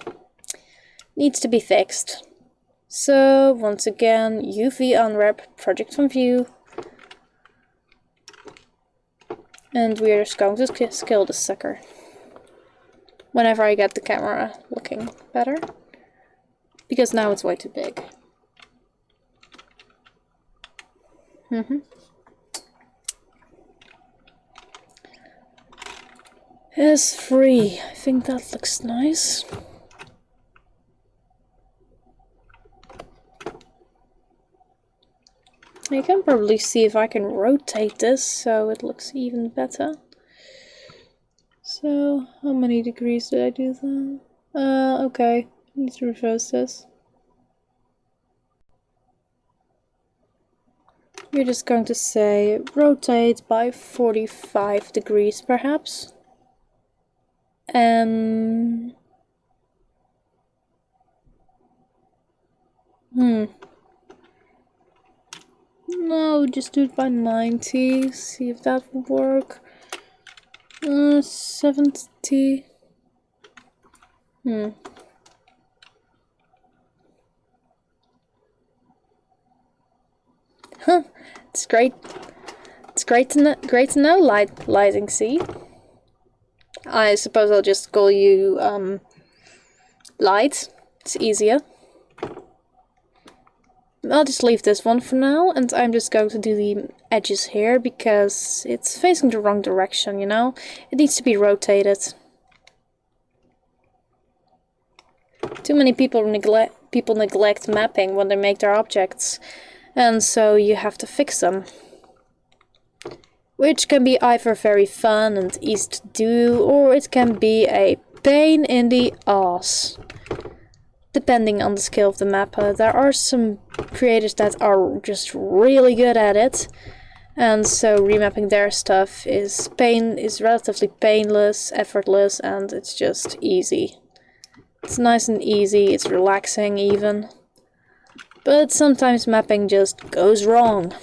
needs to be fixed. So once again, UV unwrap, project from view, and we are just going to scale this sucker. Whenever I get the camera looking better, because now it's way too big. S3, I think that looks nice. I can probably see if I can rotate this so it looks even better. So, how many degrees did I do then? Okay, I need to reverse this. We're just going to say rotate by 45 degrees perhaps. No, just do it by 90, see if that will work. 70. Huh, it's great. It's great to know, lighting, see? I suppose I'll just call you, light. It's easier. I'll just leave this one for now, and I'm just going to do the edges here, because it's facing the wrong direction, you know? It needs to be rotated. Too many people neglect mapping when they make their objects, and so you have to fix them. Which can be either very fun and easy to do, or it can be a pain in the ass. depending on the scale of the map. There are some creators that are just really good at it, and so remapping their stuff is relatively painless, effortless, and it's just easy. It's nice and easy, it's relaxing even. But sometimes mapping just goes wrong.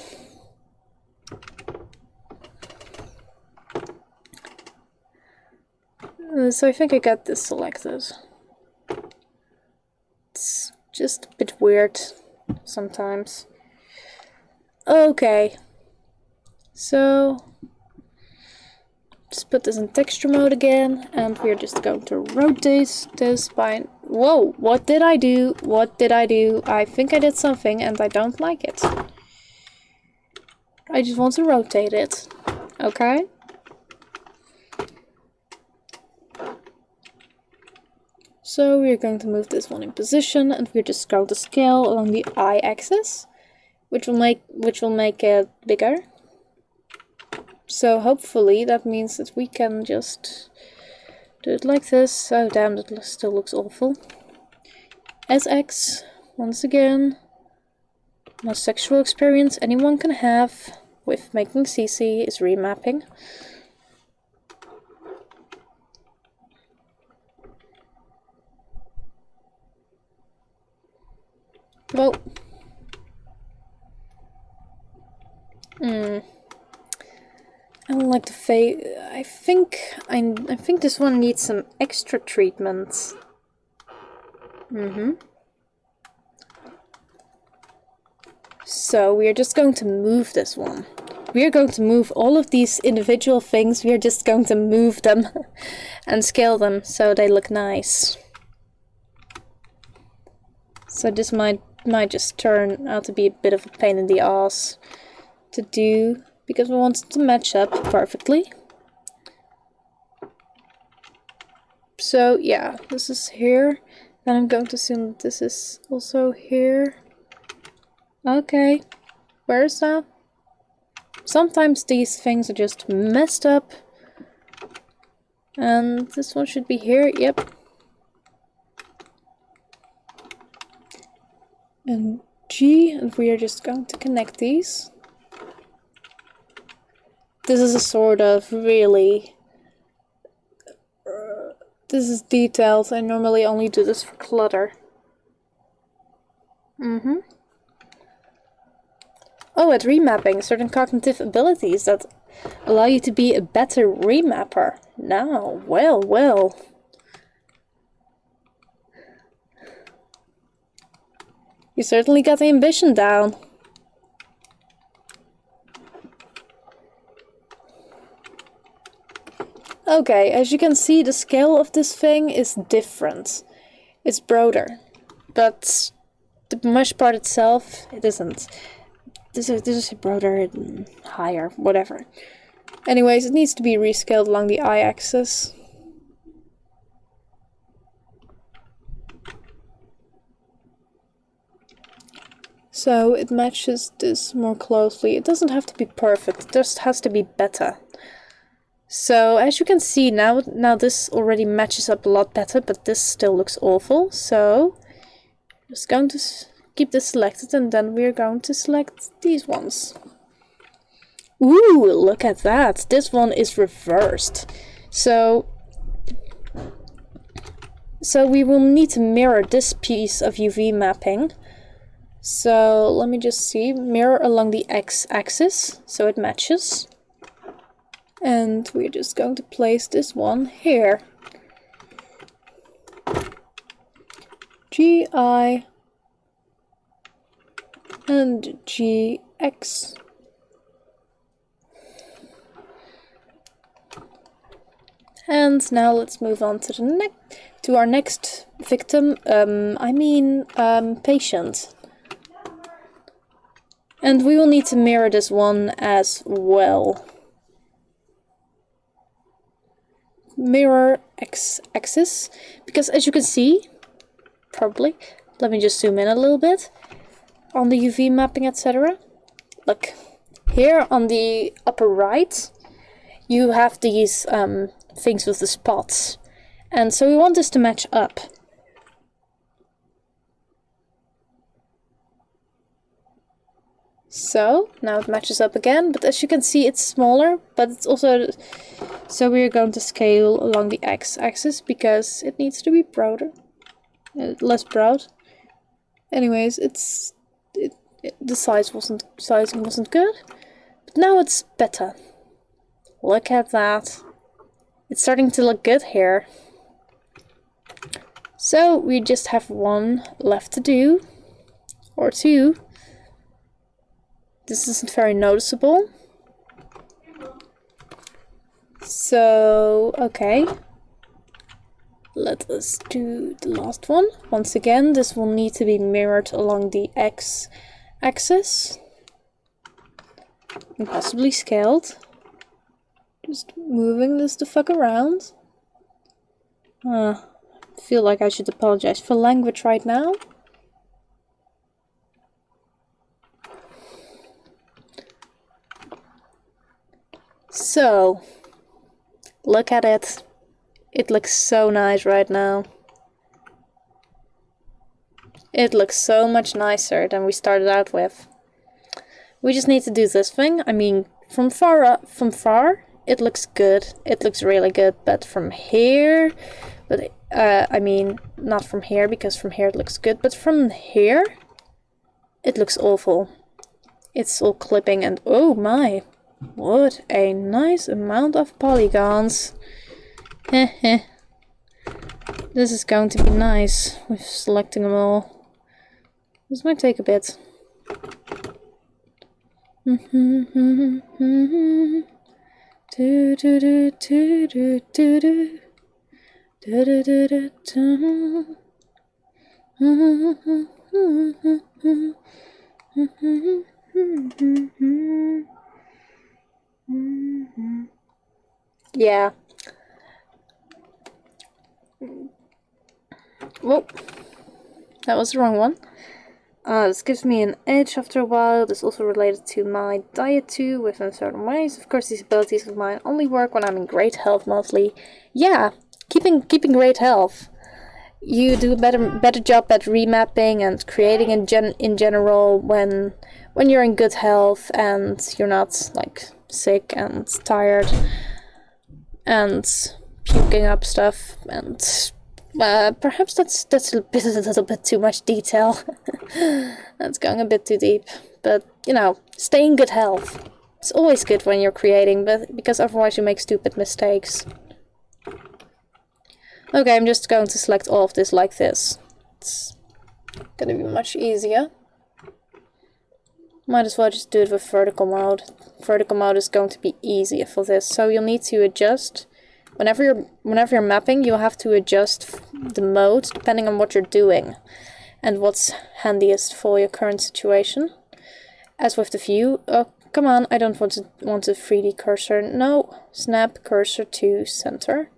So I think I got this selected. It's just a bit weird sometimes. Okay. So just put this in texture mode again, and we're just going to rotate this by... Whoa, what did I do? What did I do? I think I did something and I don't like it. I just want to rotate it. Okay. So we're going to move this one in position, and we're just going to scale along the y-axis, which will make it bigger. So hopefully that means that we can just do it like this. Oh damn, that still looks awful. SX, once again, most sexual experience anyone can have with making CC is remapping. Well, I don't like the face. I think this one needs some extra treatment. So we are just going to move this one. We are going to move all of these individual things. We are just going to move them and scale them so they look nice. So this might just turn out to be a bit of a pain in the ass to do, because we want it to match up perfectly. So yeah, this is here. Then I'm going to assume that this is also here. Okay, where is that? Sometimes these things are just messed up. And this one should be here, yep. And G, and we are just going to connect these. This is a sort of really... this is detailed. I normally only do this for clutter. Oh, at remapping, certain cognitive abilities that allow you to be a better remapper. Now, well. You certainly got the ambition down. Okay, as you can see, the scale of this thing is different. It's broader, but the mesh part itself, it isn't. This is broader and higher, whatever. Anyways, it needs to be rescaled along the y-axis. So it matches this more closely. It doesn't have to be perfect, it just has to be better. So as you can see now this already matches up a lot better, but this still looks awful. So I'm just going to keep this selected, and then we're going to select these ones. Ooh, look at that. This one is reversed. So we will need to mirror this piece of UV mapping. So let me just see, mirror along the x-axis so it matches. And we're just going to place this one here. GI and GX. And now let's move on to our next victim. Patient. And we will need to mirror this one as well. Mirror x-axis, because as you can see, probably, let me just zoom in a little bit on the UV mapping, etc. Look, here on the upper right, you have these things with the spots, and so we want this to match up. So now it matches up again, but as you can see it's smaller, but it's also, so we're going to scale along the x-axis because it needs to be broader, less broad. Anyways, the sizing wasn't good, but now it's better. Look at that. It's starting to look good here. So we just have one left to do, or two. This isn't very noticeable. So, okay. Let us do the last one. Once again, this will need to be mirrored along the x-axis. And possibly scaled. Just moving this the fuck around. I feel like I should apologize for language right now. So, look at it. It looks so nice right now. It looks so much nicer than we started out with. We just need to do this thing. I mean, from far, it looks good. It looks really good, but from here, I mean, not from here, because from here it looks good, but from here, it looks awful. It's all clipping and oh my. What a nice amount of polygons. Heh. This is going to be nice with selecting them all. This might take a bit. Yeah. Whoa. That was the wrong one. This gives me an edge after a while. This is also related to my diet too, within certain ways. Of course, these abilities of mine only work when I'm in great health mostly. Yeah, keeping great health. You do a better job at remapping and creating in general when you're in good health and you're not like sick and tired and puking up stuff, and perhaps that's a little bit too much detail. That's going a bit too deep, but you know, stay in good health. It's always good when you're creating, but because otherwise you make stupid mistakes. Okay, I'm just going to select all of this like this. It's gonna be much easier. Might as well just do it with vertical mode. Vertical mode is going to be easier for this, so you'll need to adjust. Whenever you're mapping, you'll have to adjust the mode depending on what you're doing and what's handiest for your current situation. As with the view, oh come on, I don't want a 3D cursor. No, snap cursor to center.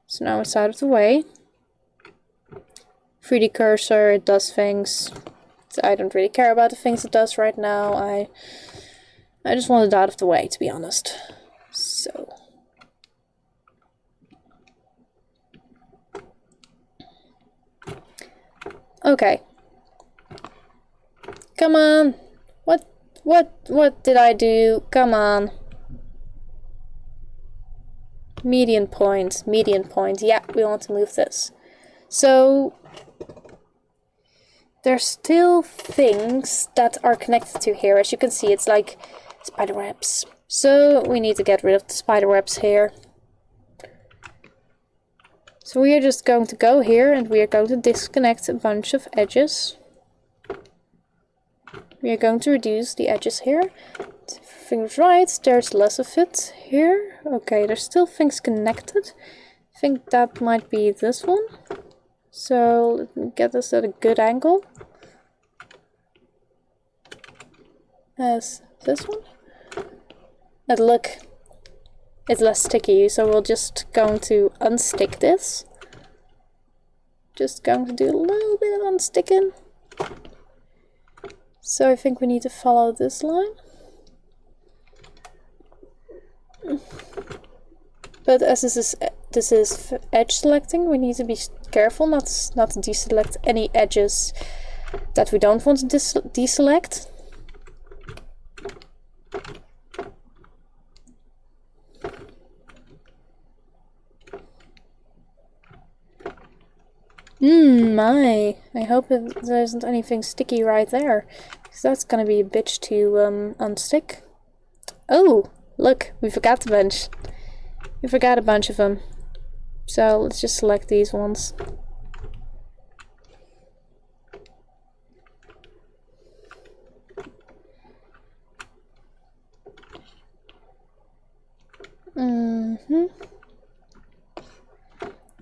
So now it's out of the way. 3D cursor, it does things. I don't really care about the things it does right now. I just want it out of the way, to be honest. So. Okay. Come on. What did I do? Come on. Median point. Yeah, we want to move this. So there's still things that are connected to here. As you can see, it's like spider webs. So we need to get rid of the spider webs here. So we are just going to go here and we are going to disconnect a bunch of edges. We are going to reduce the edges here. If everything's right, there's less of it here. Okay, there's still things connected. I think that might be this one. So let me get this at a good angle. As this one. And look, it's less sticky, so we're just going to unstick this. Just going to do a little bit of unsticking. So I think we need to follow this line. But as this is edge selecting, we need to be careful not to deselect any edges that we don't want to deselect. My. I hope there isn't anything sticky right there. Because that's gonna be a bitch to unstick. Oh, look, we forgot a bunch. We forgot a bunch of them. So let's just select these ones.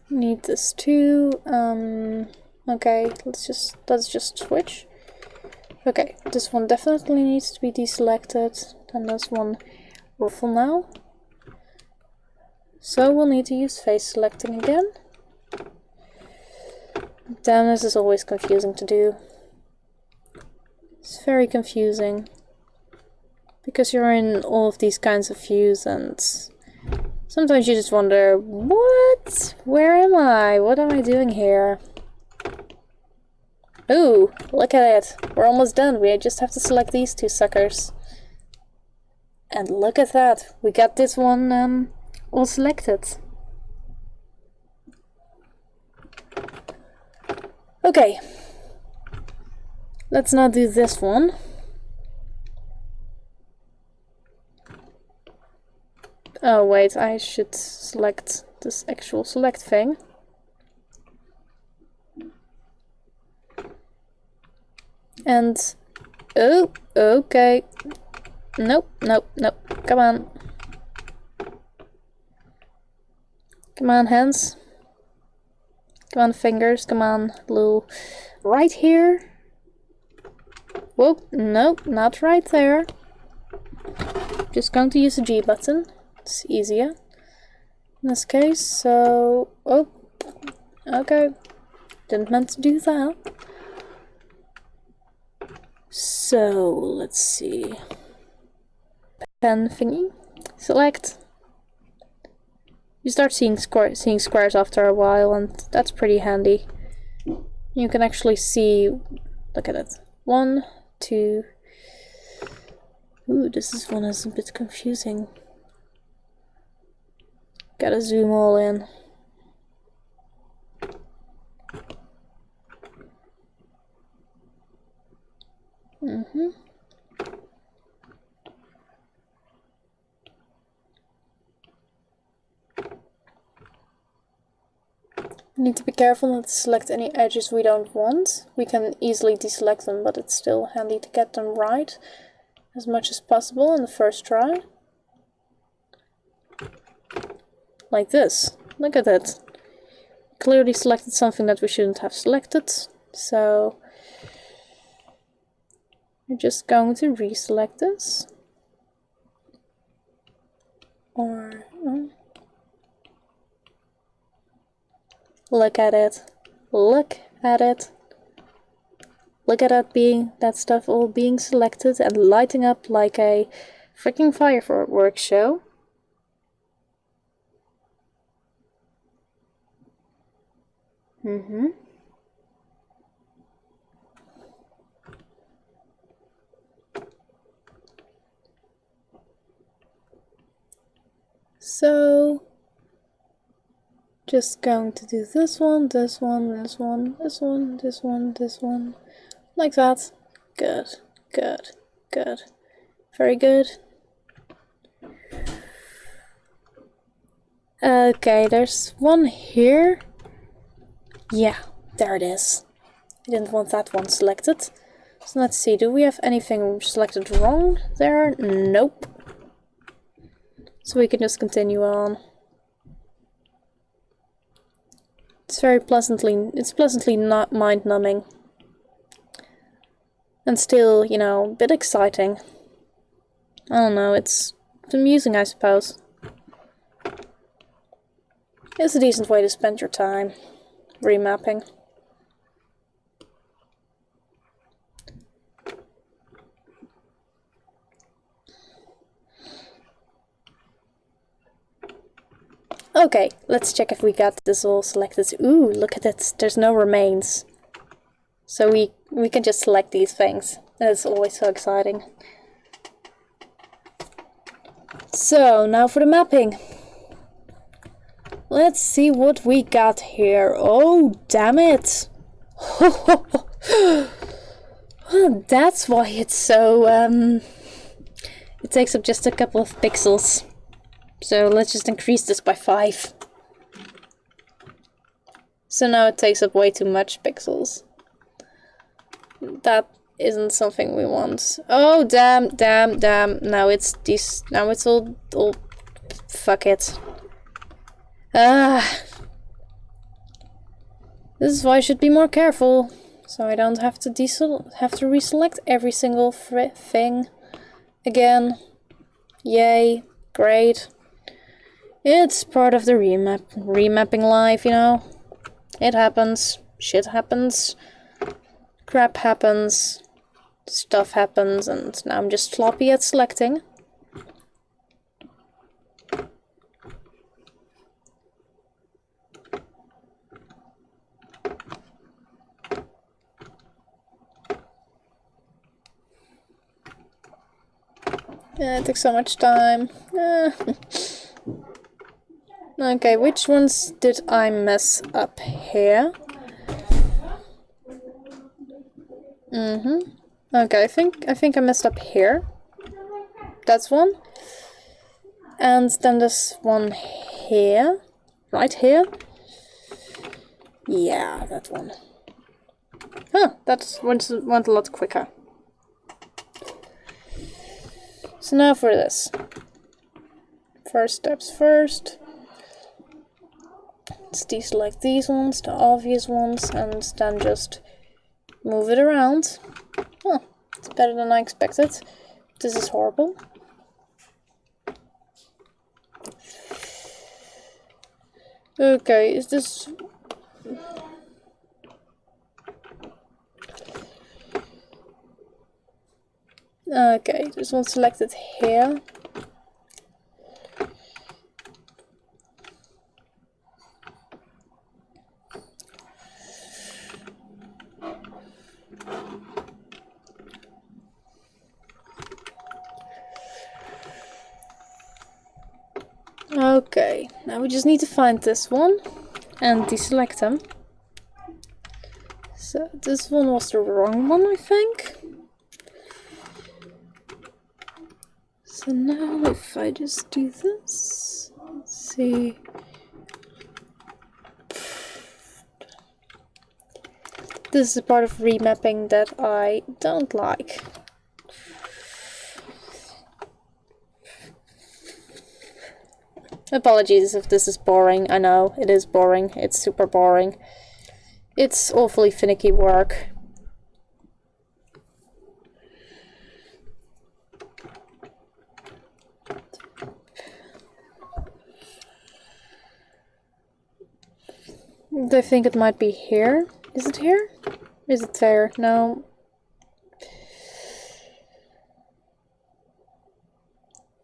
Need this too. Okay, let's just switch. Okay, this one definitely needs to be deselected. And this one ruffle now. So we'll need to use face selecting again. Damn, this is always confusing to do. It's very confusing. Because you're in all of these kinds of views and sometimes you just wonder, what? Where am I? What am I doing here? Ooh, look at it. We're almost done. We just have to select these two suckers. And look at that. We got this one all selected. Okay. Let's now do this one. Oh wait, I should select this actual select thing. And oh, okay. Nope, nope, nope. Come on. Come on, hands. Come on, fingers. Come on, little. Right here. Whoa, nope, not right there. Just going to use the G button. It's easier in this case. So, oh, okay. Didn't meant to do that. So, let's see. Pen thingy. Select. You start seeing squares after a while, and that's pretty handy. You can actually see, look at it. 1, 2. Ooh, this one is a bit confusing. Gotta zoom all in. Need to be careful not to select any edges we don't want. We can easily deselect them, but it's still handy to get them right as much as possible in the first try. Like this. Look at it. Clearly selected something that we shouldn't have selected, so we're just going to reselect this. Or look at it. Look at it. Look at that stuff all being selected and lighting up like a freaking fireworks show. So just going to do this one, this one, this one, this one, this one, this one. Like that. Good, good, good. Very good. Okay, there's one here. Yeah, there it is. I didn't want that one selected. So let's see, do we have anything selected wrong there? Nope. So we can just continue on. It's pleasantly not mind-numbing. And still, you know, a bit exciting. I don't know, it's amusing, I suppose. It's a decent way to spend your time remapping. Okay, let's check if we got this all selected. Ooh, look at it, there's no remains. So we can just select these things. That's always so exciting. So, now for the mapping. Let's see what we got here. Oh, damn it. Well, that's why it's so, it takes up just a couple of pixels. So let's just increase this by 5. So now it takes up way too much pixels. That isn't something we want. Oh, damn. Now it's this. Now it's all fuck it. This is why I should be more careful. So I don't have to reselect every single thing again. Yay. Great. It's part of the remapping life, you know. It happens. Shit happens. Crap happens. Stuff happens, and now I'm just sloppy at selecting. Yeah, it took so much time. Okay, which ones did I mess up here? Okay, I think I messed up here. That's one. And then there's one here. Right here. Yeah, that one. Huh, that went a lot quicker. So now for this. First steps first. Let's deselect these ones, the obvious ones, and then just move it around. Huh, it's better than I expected. This is horrible. Okay, is this... Okay, this one selected here. Okay, now we just need to find this one and deselect them. So this one was the wrong one, I think. So now if I just do this, let's see. This is a part of remapping that I don't like. Apologies if this is boring. I know, it is boring. It's super boring. It's awfully finicky work. I think it might be here. Is it here? Is it there? No.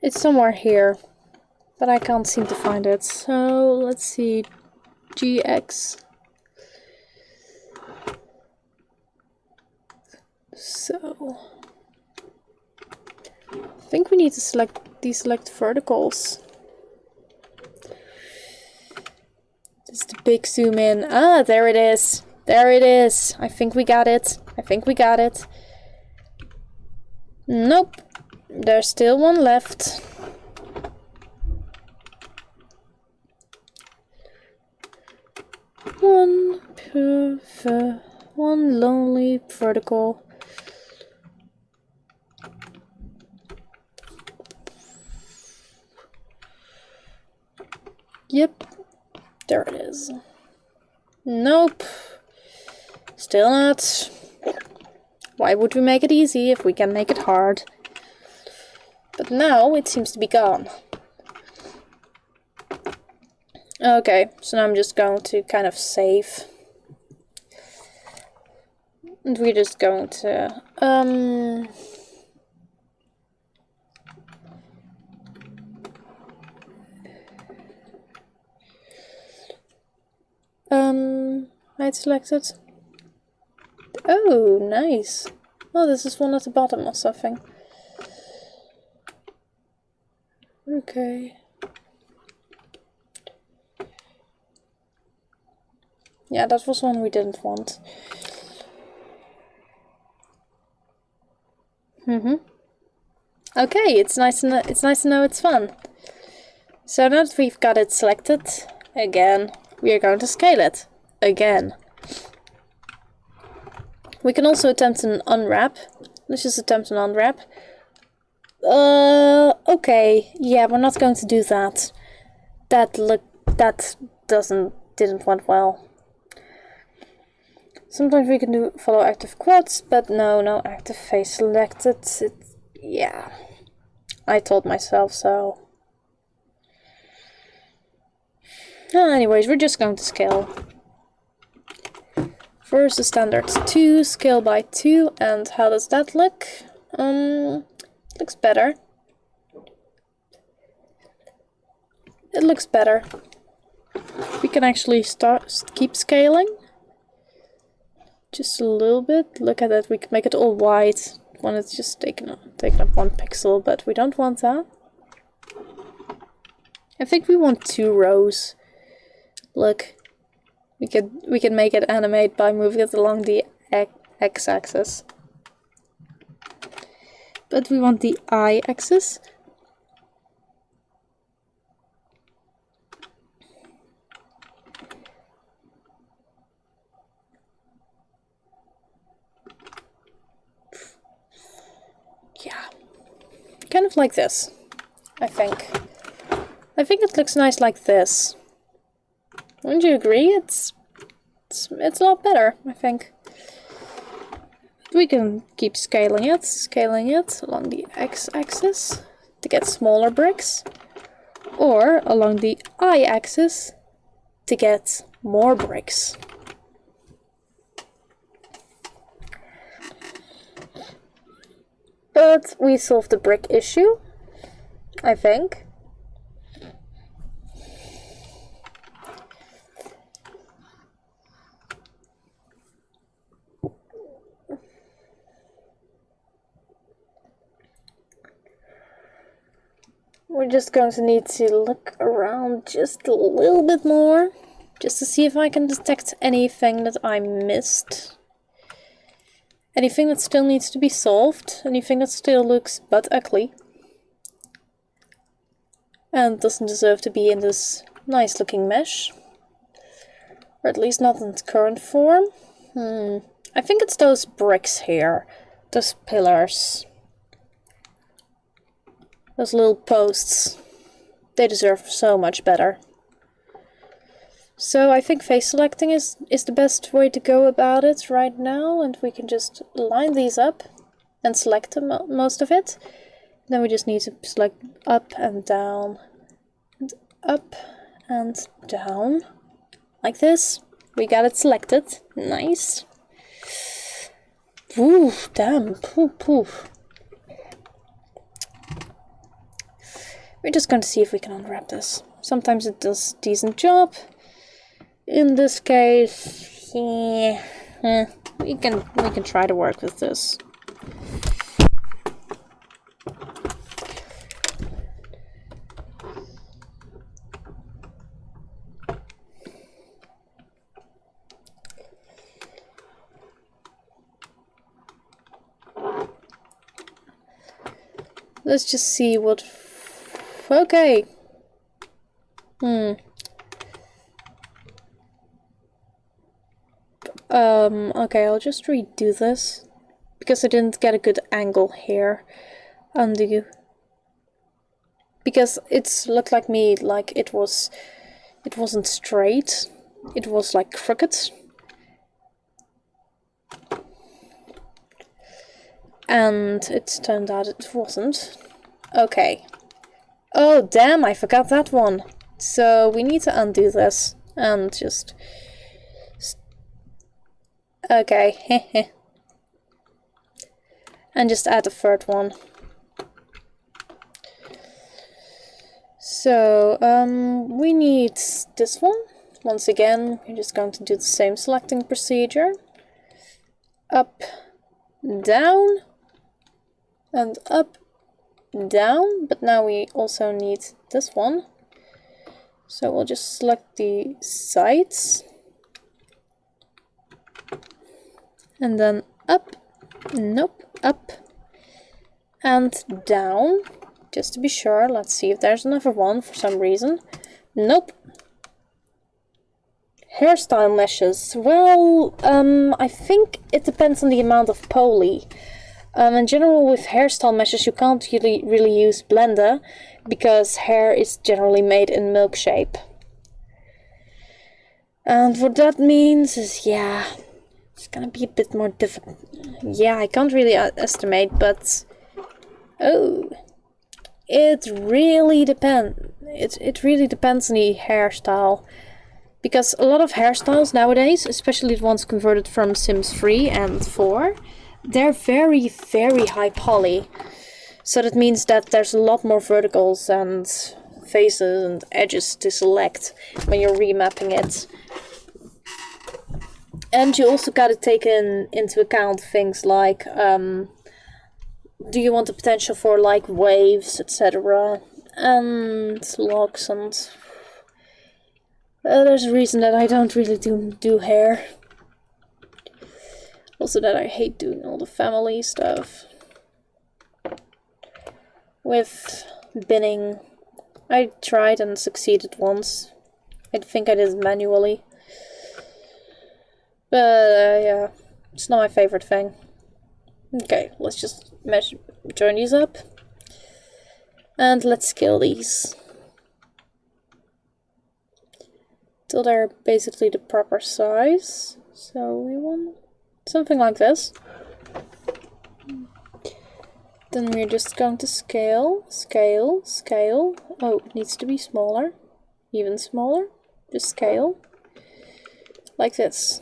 It's somewhere here, but I can't seem to find it. So let's see. GX. So I think we need to deselect verticals. Just a big zoom in. Ah, there it is. There it is. I think we got it. I think we got it. Nope. There's still one left. One lonely vertical. Yep. There it is. Nope. Still not. Why would we make it easy if we can make it hard? But now it seems to be gone. Okay, so now I'm just going to kind of save. And we're just going to I'd selected. Oh, nice. Oh, this is one at the bottom or something. Okay. Yeah, that was one we didn't want. Okay, it's nice to know it's fun. So now that we've got it selected, again, we are going to scale it. Again. We can also attempt an unwrap. Let's just attempt an unwrap. Okay. Yeah, we're not going to do that. That didn't went well. Sometimes we can do follow active quads, but no active face selected. Yeah. I told myself so. Anyways, we're just going to scale. First the standard 2, scale by 2, and how does that look? Looks better. It looks better. We can actually keep scaling. Just a little bit. Look at that, we can make it all white when it's just taken up 1 pixel, but we don't want that. I think we want 2 rows. Look. We can make it animate by moving it along the x-axis. But we want the y-axis. Yeah. Kind of like this, I think. I think it looks nice like this. Wouldn't you agree? It's a lot better, I think. We can keep scaling it along the x-axis to get smaller bricks, or along the y-axis to get more bricks. But we solved the brick issue, I think. We're just going to need to look around just a little bit more, just to see if I can detect anything that I missed. Anything that still needs to be solved, anything that still looks but ugly. And doesn't deserve to be in this nice looking mesh. Or at least not in its current form. I think it's those bricks here, those pillars. Those little posts, they deserve so much better. So I think face selecting is the best way to go about it right now, and we can just line these up and select most of it. Then we just need to select up and down, and up and down, like this. We got it selected, nice. Ooh, damn, poof. We're just going to see if we can unwrap this. Sometimes it does a decent job. In this case, yeah, we can try to work with this. Let's just see what. Okay. Okay, I'll just redo this because I didn't get a good angle here. Undo. Because it looked like it wasn't straight. It was like crooked. And it turned out it wasn't. Okay. Oh, damn, I forgot that one. So we need to undo this and just... Okay, and just add a third one. So, we need this one. Once again, we're just going to do the same selecting procedure. Up, down, and up, down, but now we also need this one. So we'll just select the sides And then up, nope, up, and down, just to be sure. Let's see if there's another one for some reason. Nope. Hairstyle meshes. Well, I think it depends on the amount of poly. In general, with hairstyle meshes, you can't really use blender because hair is generally made in milk shape. And what that means is, yeah, it's gonna be a bit more difficult. Yeah, I can't really estimate, but oh, it really depends. It really depends on the hairstyle. Because a lot of hairstyles nowadays, especially the ones converted from Sims 3 and 4, they're very, very high poly. So that means that there's a lot more verticals and faces and edges to select when you're remapping it. And you also gotta take into account things like, do you want the potential for like waves, etc. and locks and... there's a reason that I don't really do hair. Also that I hate doing all the family stuff. With binning, I tried and succeeded once. I think I did it manually. But yeah, it's not my favorite thing. Okay, let's just join these up. And let's scale these. Till they're basically the proper size. So we want something like this. Then we're just going to scale, scale, scale. Oh, it needs to be smaller. Even smaller. Just scale. Like this.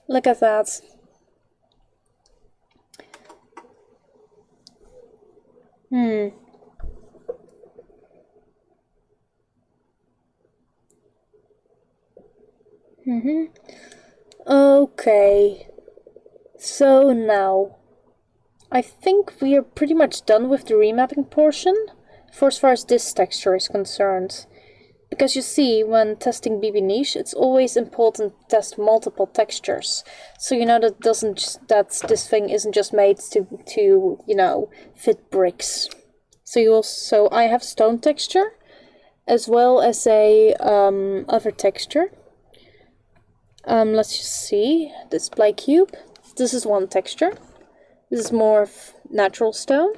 Look at that. Okay. So now, I think we are pretty much done with the remapping portion, for as far as this texture is concerned. Because you see, when testing BB Niche, it's always important to test multiple textures. So you know that this thing isn't just made to you know, fit bricks. So I have stone texture, as well as a other texture. Let's just see, display cube. This is one texture. This is more of natural stone.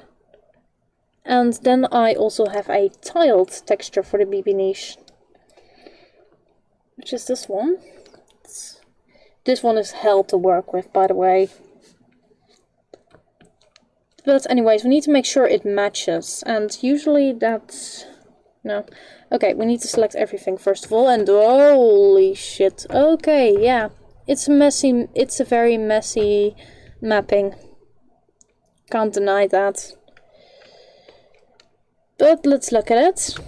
And then I also have a tiled texture for the BB Niche, which is this one. This one is hell to work with, by the way. But anyways, we need to make sure it matches, and usually that's... no. Okay, we need to select everything first of all, and holy shit. Okay, yeah. It's a very messy mapping. Can't deny that. But let's look at it.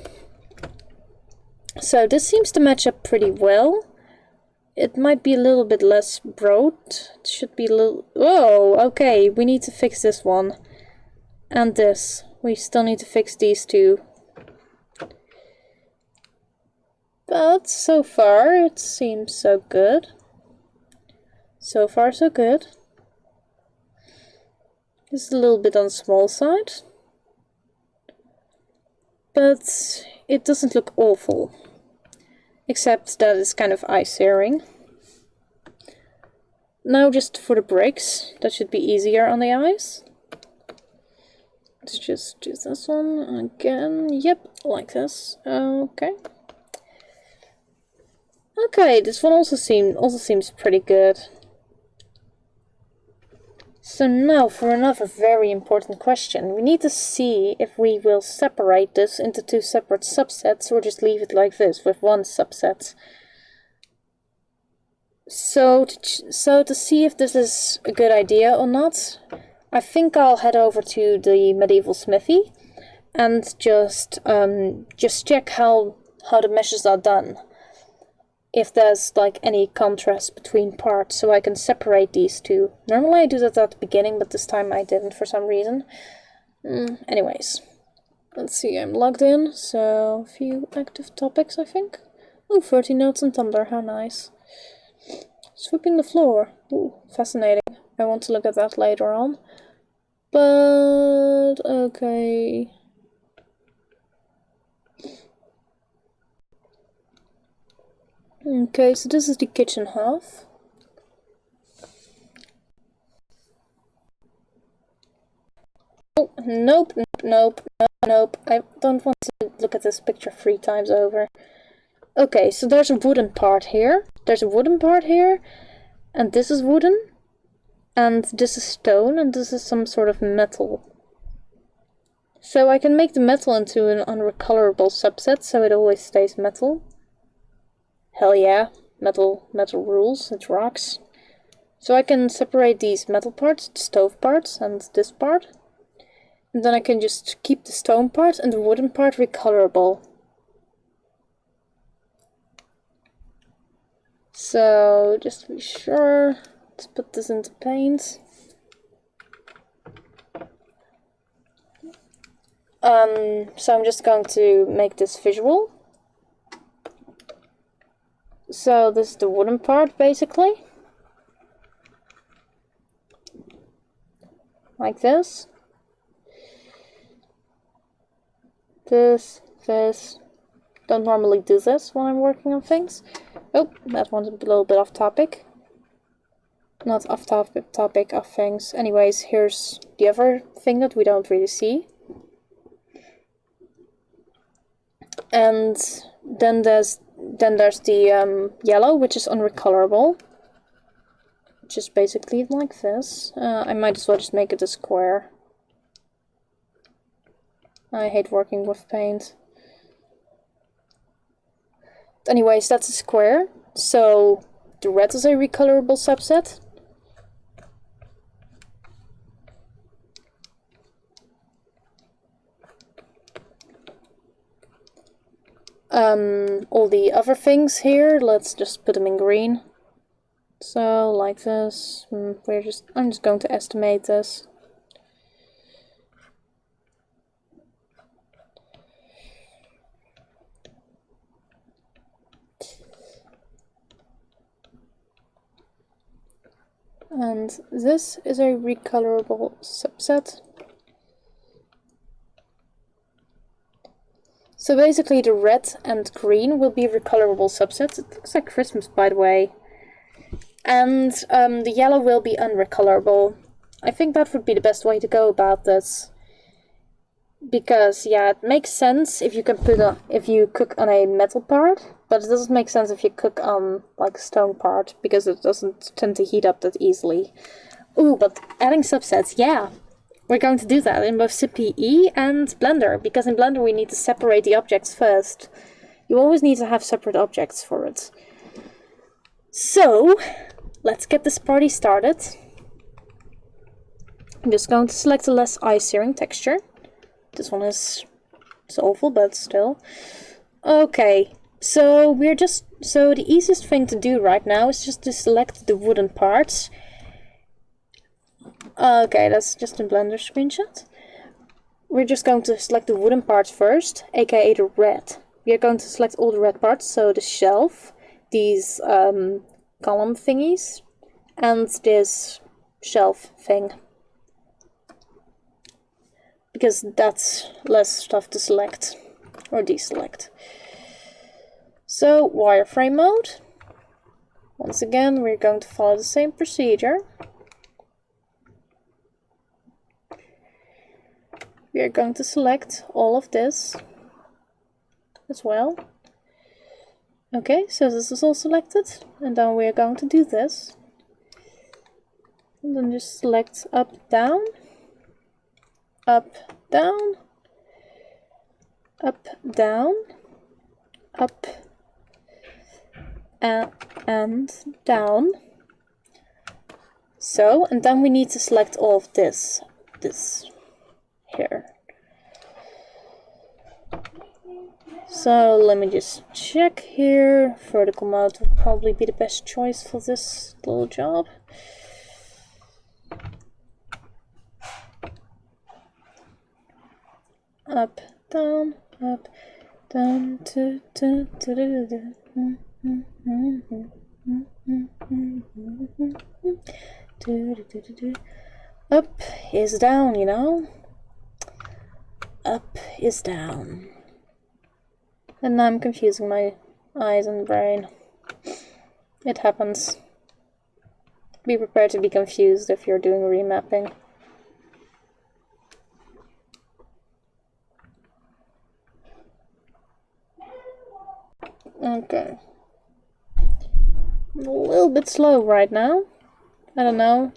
So this seems to match up pretty well. It might be a little bit less broad. It should be a little... whoa, okay, we need to fix this one. And this. We still need to fix these two. But so far it seems so good. So far so good. This is a little bit on the small side. But it doesn't look awful. Except that it's kind of eye-searing. Now just for the bricks. That should be easier on the eyes. Let's just do this one again. Yep, like this. Okay. Okay, this one also seems pretty good. So now for another very important question. We need to see if we will separate this into two separate subsets or just leave it like this with one subset. So to see if this is a good idea or not, I think I'll head over to the medieval smithy and just check how the meshes are done. If there's like any contrast between parts, so I can separate these two. Normally I do that at the beginning, but this time I didn't for some reason. Anyways, let's see, I'm logged in, so a few active topics I think. Oh, 30 notes on Tumblr, how nice. Sweeping the floor. Ooh, fascinating. I want to look at that later on. But, okay. Okay, so this is the kitchen half. Oh, nope, nope, nope. I don't want to look at this picture 3 times over. Okay, so there's a wooden part here. There's a wooden part here. And this is wooden. And this is stone. And this is some sort of metal. So I can make the metal into an unrecolorable subset, so it always stays metal. Hell yeah. Metal rules. It rocks. So I can separate these metal parts, the stove parts, and this part. And then I can just keep the stone part and the wooden part recolorable. So, just to be sure, let's put this into paint. So I'm just going to make this visual. So this is the wooden part, basically. Like this. This. Don't normally do this when I'm working on things. Oh, that one's a little bit off topic. Not off topic of things. Anyways, here's the other thing that we don't really see. And then there's the yellow, which is unrecolorable. Which is basically like this. I might as well just make it a square. I hate working with paint. Anyways, that's a square. So the red is a recolorable subset. All the other things here, let's just put them in green. So like this. I'm just going to estimate this. And this is a recolorable subset. So basically the red and green will be recolorable subsets. It looks like Christmas, by the way. And the yellow will be unrecolorable. I think that would be the best way to go about this. Because, yeah, it makes sense if you can if you cook on a metal part, but it doesn't make sense if you cook on, like, a stone part, because it doesn't tend to heat up that easily. Ooh, but adding subsets, yeah. We're going to do that in both CPE and Blender, because in Blender we need to separate the objects first. You always need to have separate objects for it. So, let's get this party started. I'm just going to select a less eye-searing texture. This one is awful, but still. Okay, so the easiest thing to do right now is just to select the wooden parts. Okay, that's just a Blender screenshot. We're just going to select the wooden parts first, aka the red. We are going to select all the red parts, so the shelf, these column thingies, and this shelf thing. Because that's less stuff to select, or deselect. So, wireframe mode. Once again, we're going to follow the same procedure. We are going to select all of this as well. Okay, so this is all selected, and then we are going to do this. And then just select up, down, up, down, up, down, up, and down. So, and then we need to select all of this here. So let me just check here. Vertical mode would probably be the best choice for this little job. Up, down, Up is down, you know? Up is down. And now I'm confusing my eyes and brain. It happens. Be prepared to be confused if you're doing remapping. Okay. I'm a little bit slow right now. I don't know.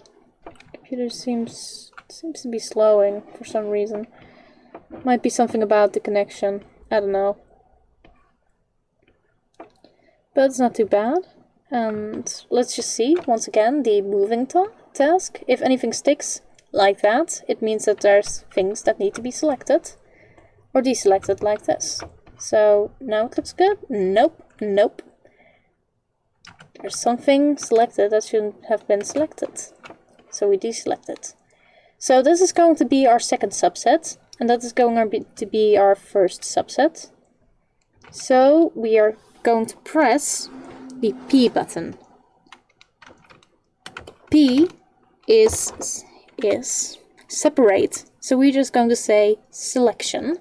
Computer seems to be slowing for some reason. Might be something about the connection. I don't know. But it's not too bad. And let's just see, once again, the moving task. If anything sticks like that, it means that there's things that need to be selected. Or deselected like this. So, now it looks good. Nope, nope. There's something selected that shouldn't have been selected. So we deselect it. So this is going to be our second subset. And that is going to be our first subset. So we are going to press the P button. P is separate. So we're just going to say selection.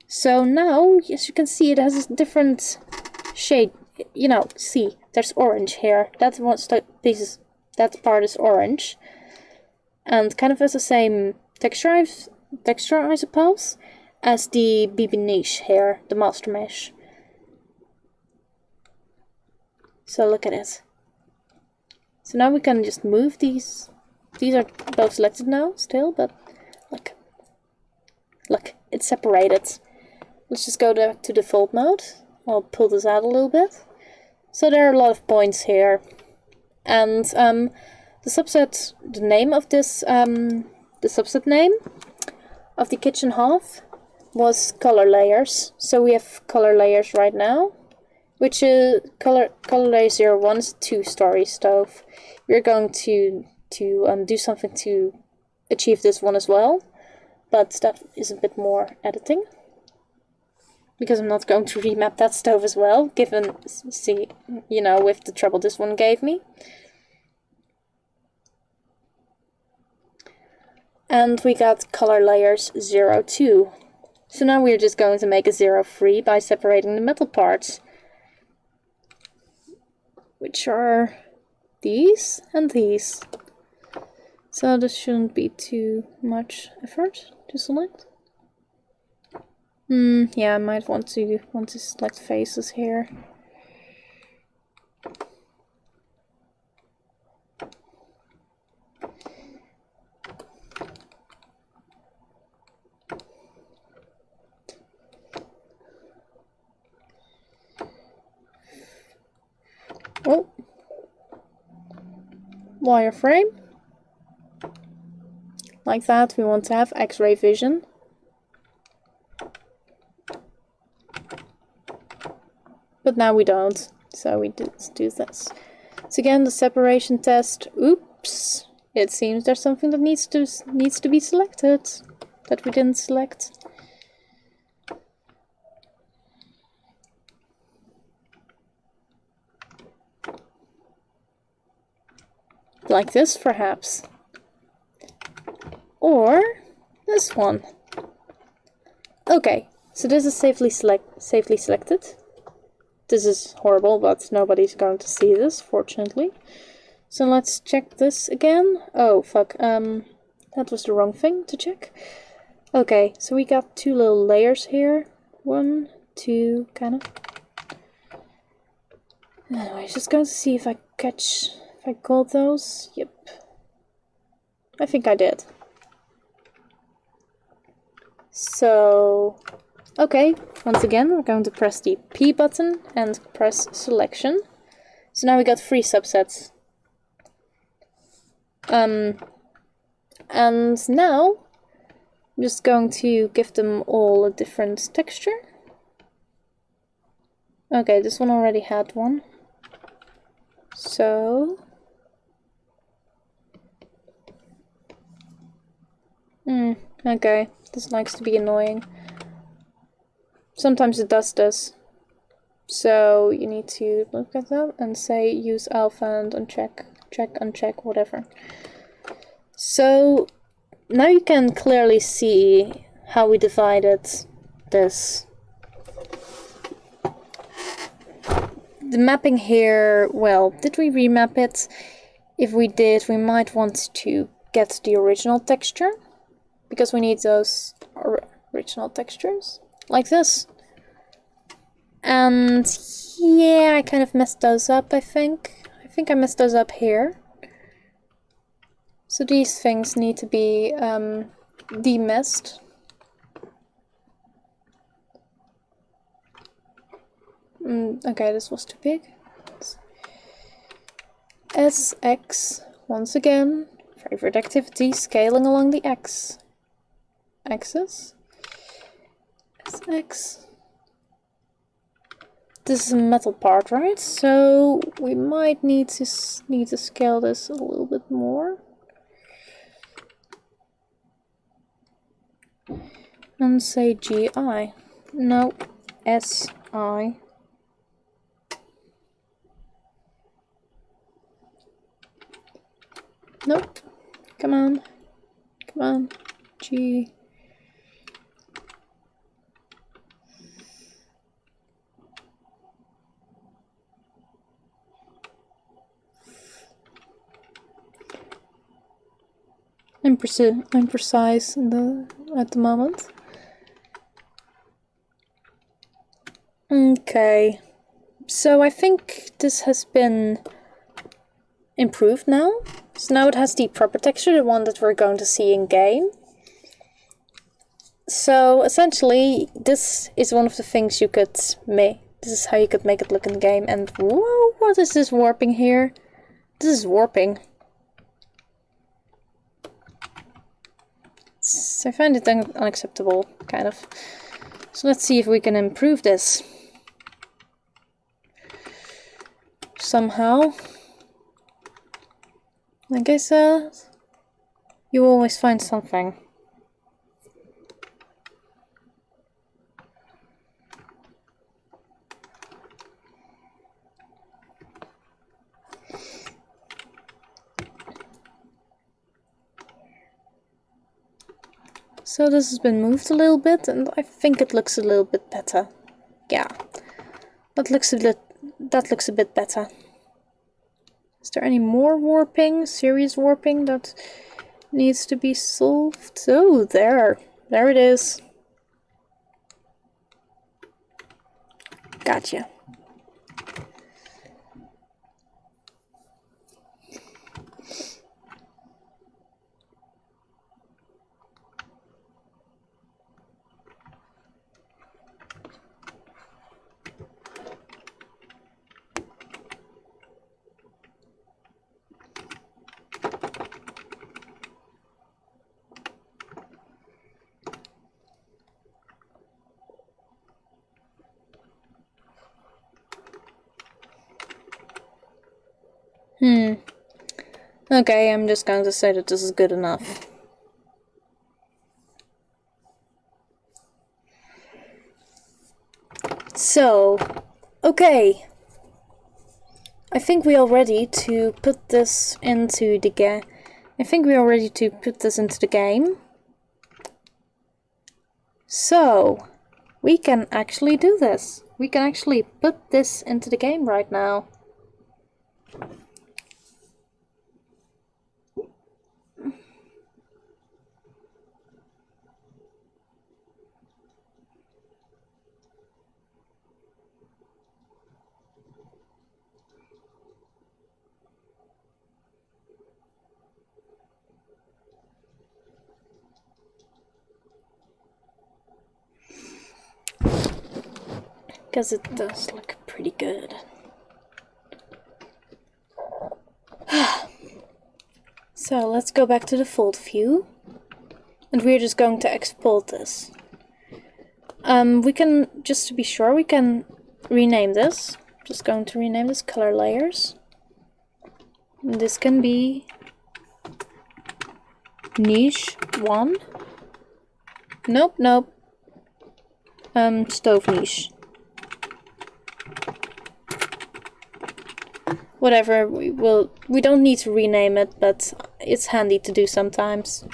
So now, as you can see, it has a different shade. You know, see, there's orange here. That part is orange. And kind of has the same texture, I suppose, as the BB niche here, the master mesh. So look at it. So now we can just move these. These are both selected now, still, but look. Look, it's separated. Let's just go back to default mode. I'll pull this out a little bit. So there are a lot of points here. And the subset, the name of this, the subset name of the kitchen half was color layers. So we have color layers right now, which is color layer 01 is a 2-story stove. We're going to do something to achieve this one as well, but that is a bit more editing. Because I'm not going to remap that stove as well, given, see, you know, with the trouble this one gave me. And we got color layers 02. So now we're just going to make a 03 by separating the metal parts. Which are these and these. So this shouldn't be too much effort to select. Yeah, I might want to select faces here. Oh, wireframe. Like that, we want to have X-ray vision. But now we don't, so we do this. So again, the separation test. Oops! It seems there's something that needs to be selected that we didn't select. Like this, perhaps. Or this one. Okay, so this is safely selected. This is horrible, but nobody's going to see this, fortunately. So let's check this again. Oh, fuck. That was the wrong thing to check. Okay, so we got 2 little layers here. 1, 2, kind of. Anyway, just going to see if I called those. Yep. I think I did. So, okay, once again, we're going to press the P button and press selection. So now we got 3 subsets. And now I'm just going to give them all a different texture. Okay, this one already had one. So okay, this likes to be annoying. Sometimes it does this. So you need to look at that and say use alpha and uncheck, uncheck, whatever. So now you can clearly see how we divided this. The mapping here, well, did we remap it? If we did, we might want to get the original texture, because we need those original textures, like this. And yeah, I kind of messed those up, I think. I think I messed those up here. So these things need to be demessed. Okay, this was too big. SX, once again, favorite activity, scaling along the X axis. SX. This is a metal part, right? So we might need to scale this a little bit more. And say GI. No, SI. Nope. Come on. Come on. G. I'm precise at the moment. Okay. So I think this has been improved now. So now it has the proper texture, the one that we're going to see in game. So essentially, this is one of the things you could make. This is how you could make it look in game. And whoa, what is this warping here? This is warping. So I find it unacceptable, kind of. So let's see if we can improve this somehow. Like I said, you always find something. So this has been moved a little bit, and I think it looks a little bit better. Yeah, that looks a bit better. Is there any more warping, serious warping that needs to be solved? Oh, there it is. Gotcha. Okay, I'm just going to say that this is good enough. So, okay. I think we are ready to put this into the game. So, we can actually do this. We can actually put this into the game right now. Because it does look pretty good. So let's go back to the fold view. And we're just going to export this. We can, just to be sure, we can rename this. Just going to rename this color layers. And this can be niche 1. Nope. Stove niche. whatever, we don't need to rename it, but it's handy to do sometimes.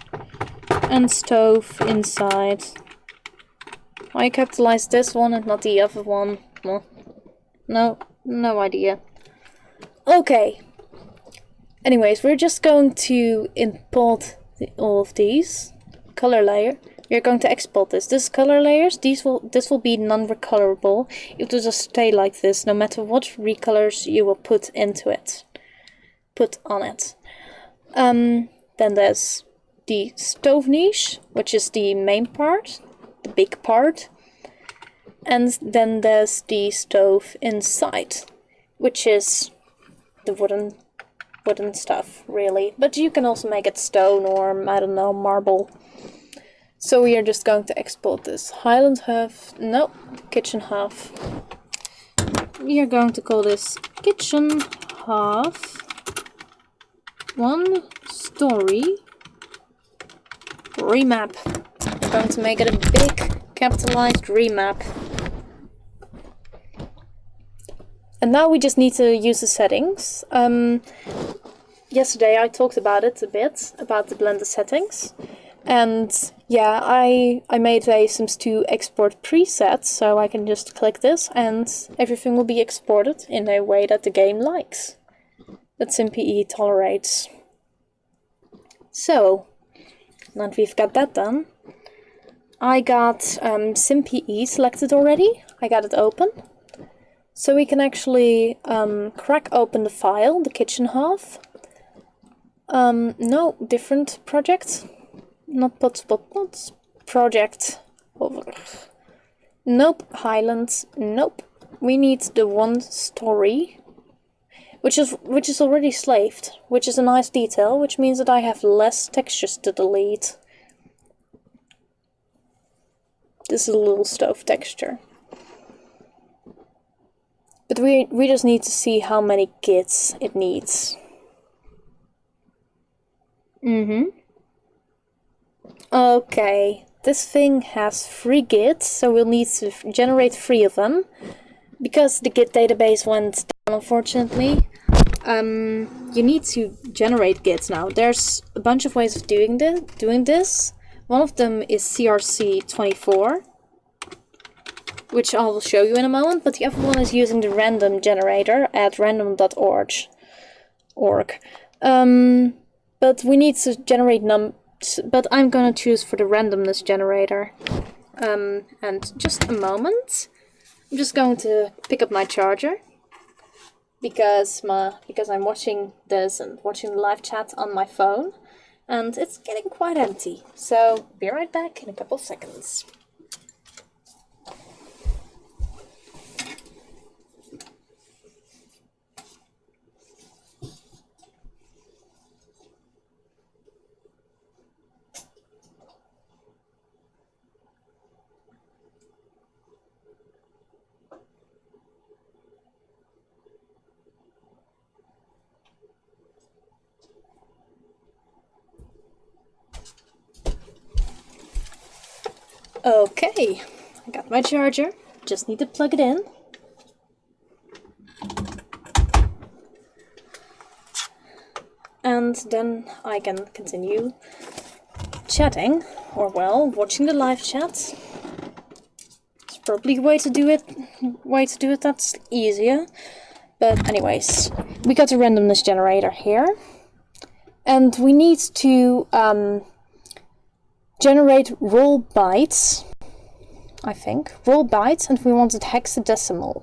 And stove inside. Why capitalize this one and not the other one? Well, no idea. Okay. Anyways, we're just going to import all of these. Color layer. We're going to export this. This color layers, this will be non-recolorable. It will just stay like this no matter what recolors you will put into it. Put on it. Then there's the stove niche, which is the main part, the big part. And then there's the stove inside, which is the wooden stuff, really. But you can also make it stone or, I don't know, marble. So we are just going to export this. Highland half, no, kitchen half. We are going to call this kitchen half 1 story remap. We're going to make it a big capitalized remap. And now we just need to use the settings. Yesterday I talked about it a bit, about the Blender settings. And yeah, I made a Sims 2 export preset, so I can just click this and everything will be exported in a way that the game likes, that SimPE tolerates. So, now that we've got that done, I got SimPE selected already. I got it open. So we can actually crack open the file, the kitchen half. No, different project. Not pots, project. Nope, Highlands. Nope. We need the 1 story, which is already slaved, which is a nice detail, which means that I have less textures to delete. This is a little stove texture. But we just need to see how many gits it needs. Okay, this thing has 3 gits, so we'll need to generate 3 of them. Because the git database went down, unfortunately, you need to generate gits now. There's a bunch of ways of doing this. One of them is CRC24, which I will show you in a moment, but the other one is using the random generator at random.org. But we need to generate but I'm gonna choose for the randomness generator. And just a moment. I'm just going to pick up my charger because I'm watching this and watching the live chat on my phone, and it's getting quite empty. So be right back in a couple seconds. Okay, I got my charger, just need to plug it in. And then I can continue chatting, or well, watching the live chat. It's probably a way to do it that's easier. But anyways, we got a randomness generator here. And we need to generate roll bytes, I think. Roll bytes, and we want it hexadecimal.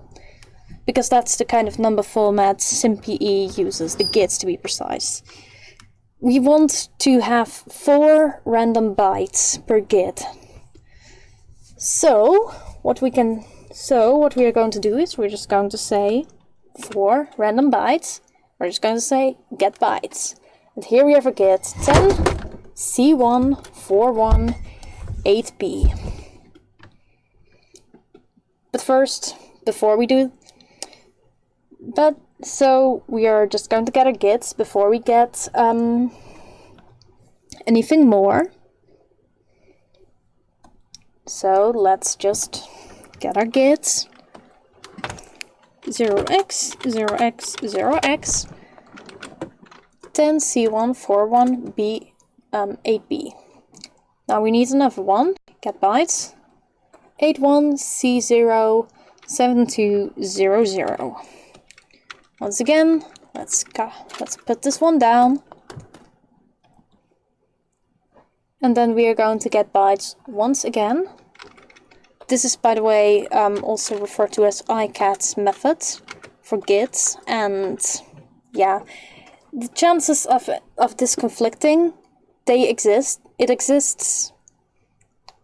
Because that's the kind of number format SimPE uses, the gits to be precise. We want to have 4 random bytes per git. So what we are going to do is we're just going to say 4 random bytes. We're just going to say get bytes. And here we have a git 10 C1 41 8B. But first, before we do so we are just going to get our gits before we get anything more. So let's just get our gits. 0x, 0x, 0x, 10c141b 8b. Now we need another one. Get bytes. 81c07200. Once again, let's put this one down. And then we are going to get bytes once again. This is, by the way, also referred to as icat method for git. And yeah, the chances of this conflicting, they exist. It exists,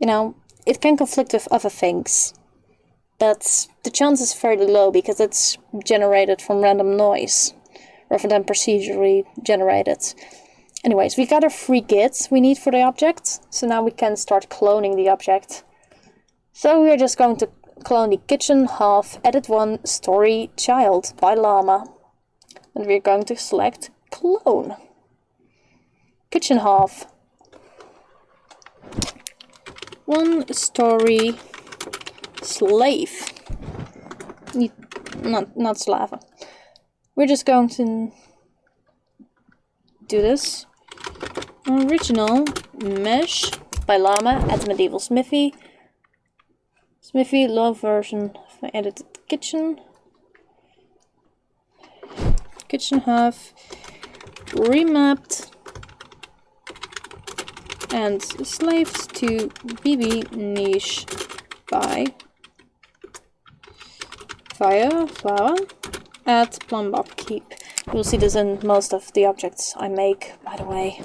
you know, it can conflict with other things. But the chance is fairly low because it's generated from random noise rather than procedurally generated. Anyways, we got our free git we need for the object, so now we can start cloning the object. So we're just going to clone the kitchen half edit one story child by llama. And we're going to select clone. Kitchen half. One story slave. Not slave. We're just going to do this. Original mesh by llama at medieval smithy. Smithy low version of my edited kitchen. Kitchen half remapped and slaves to BB niche by fire flower at plumbob keep. You'll see this in most of the objects I make, by the way.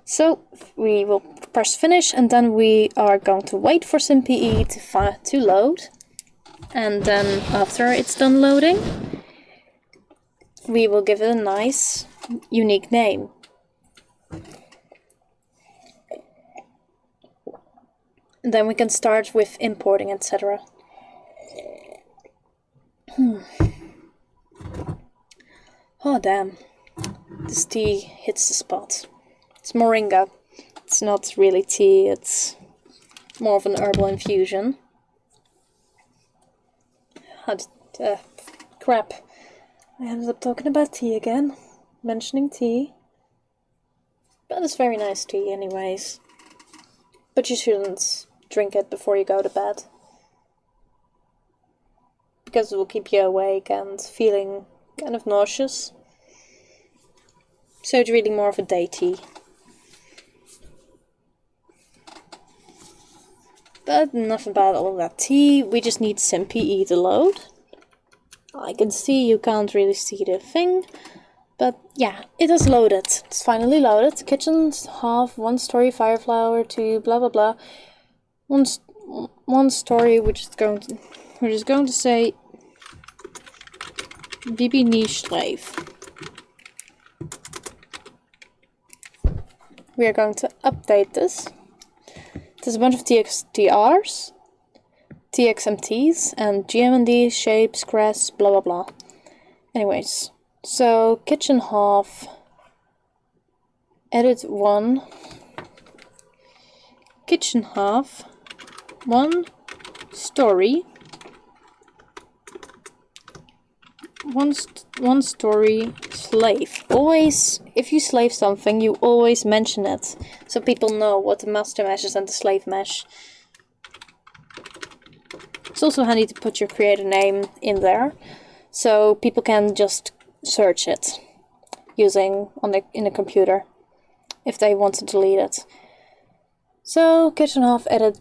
So we will press finish, and then we are going to wait for SimPE to load. And then after it's done loading, we will give it a nice, unique name. And then we can start with importing, etc. Oh damn, this tea hits the spot. It's moringa. It's not really tea, it's more of an herbal infusion. Crap. I ended up talking about tea again. Mentioning tea. But it's very nice tea anyways. But you shouldn't drink it before you go to bed. Because it will keep you awake and feeling kind of nauseous. So it's really more of a day tea. But enough about all that tea, we just need SimPE to load. I can see you can't really see the thing, but yeah, it is loaded. It's finally loaded. Kitchen's half, one story fire flower to blah blah blah. One story we're just going to say BB niche slave. We are going to update this. There's a bunch of TXTRs, TXMTs, and GMND, shapes, crests, blah blah blah. Anyways, so kitchen half, edit one, kitchen half, one story, one story slave. Always, if you slave something, you always mention it, so people know what the master mesh is and the slave mesh. It's also handy to put your creator name in there, so people can just search it using in the computer if they want to delete it. So kitchen half edit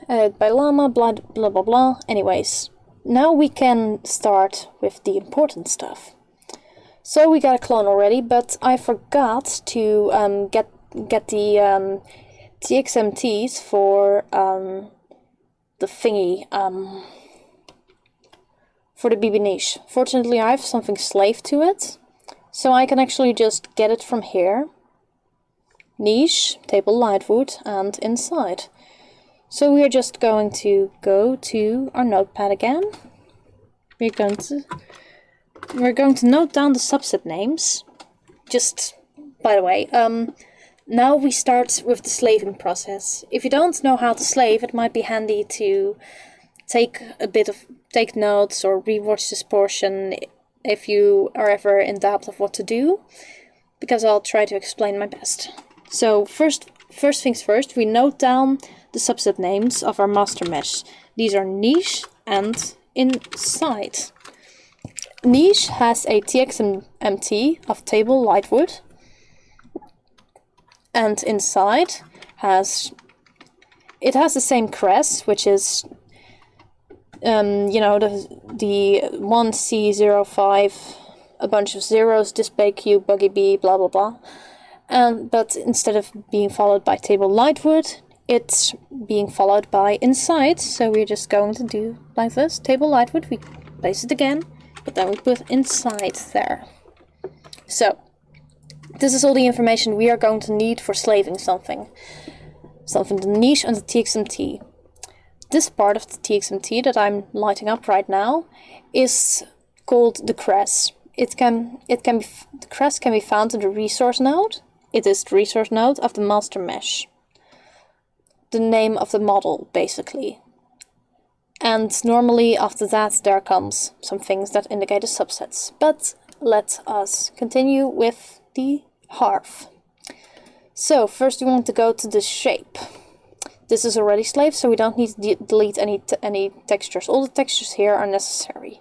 by llama, blah blah blah blah. Anyways, now we can start with the important stuff. So we got a clone already, but I forgot to get the TXMTs for the thingy, for the BB niche. Fortunately, I have something slaved to it, so I can actually just get it from here. Niche, table lightwood, and inside. So we are just going to go to our notepad again. We're going to note down the subset names. Just, by the way, now we start with the slaving process. If you don't know how to slave, it might be handy to take notes or rewatch this portion if you are ever in doubt of what to do, because I'll try to explain my best. So first things first, we note down the subset names of our master mesh. These are niche and inside. Niche has a txmt of table lightwood, and inside has the same crest, which is you know, the 1C05, a bunch of zeros, display cube, buggy bee, blah blah blah. But instead of being followed by table lightwood, it's being followed by inside. So we're just going to do like this. Table lightwood, we place it again, but then we put inside there. So this is all the information we are going to need for slaving something. The niche and the txmt. This part of the txmt that I'm lighting up right now is called the crest. The crest can be found in the resource node. It is the resource node of the master mesh. The name of the model, basically. And normally after that there comes some things that indicate the subsets. But let us continue with the hearth. So first we want to go to the shape. This is already slaved, so we don't need to delete any textures. All the textures here are necessary.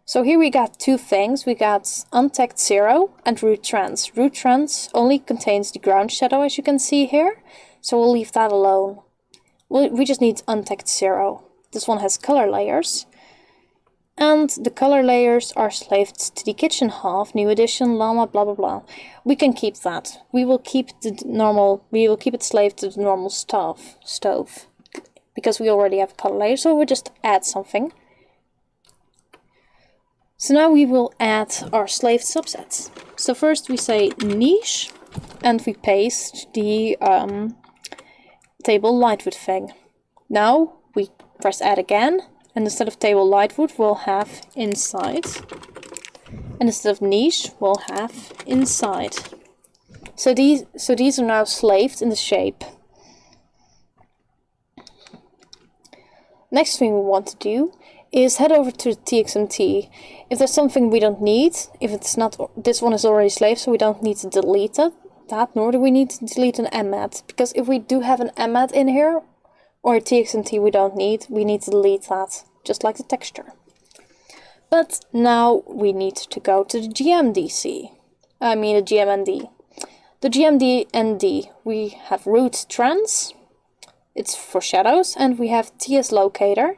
So here we got two things. We got untagged 0 and root trans. Root trans only contains the ground shadow, as you can see here. So we'll leave that alone. We just need untagged 0. This one has color layers. And the color layers are slaved to the kitchen half, new edition, llama, blah blah blah. We can keep that. We will keep it slaved to the normal stove. Because we already have a color layer, so we'll just add something. So now we will add our slaved subsets. So first we say niche, and we paste the table lightwood thing. Now we press add again. And instead of table lightwood, we'll have inside. And instead of niche, we'll have inside. So these are now slaved in the shape. Next thing we want to do is head over to the txmt. If there's something we don't need, if it's not, this one is already slaved, so we don't need to delete that, nor do we need to delete an emmet. Because if we do have an emmet in here, or a txmt we don't need, we need to delete that, just like the texture. But now we need to go to the GMND. The GMND, we have root trans, it's for shadows, and we have TS locator,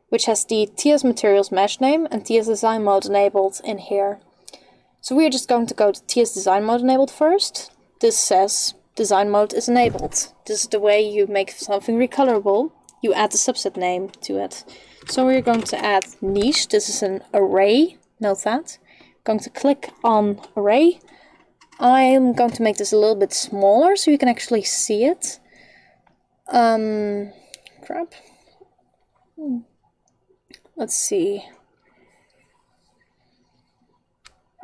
which has the TS materials mesh name and TS design mode enabled in here. So we're just going to go to TS design mode enabled first. This says design mode is enabled. This is the way you make something recolorable. You add the subset name to it. So we're going to add niche. This is an array. Note that. Going to click on array. I'm going to make this a little bit smaller so you can actually see it. Crap. Let's see.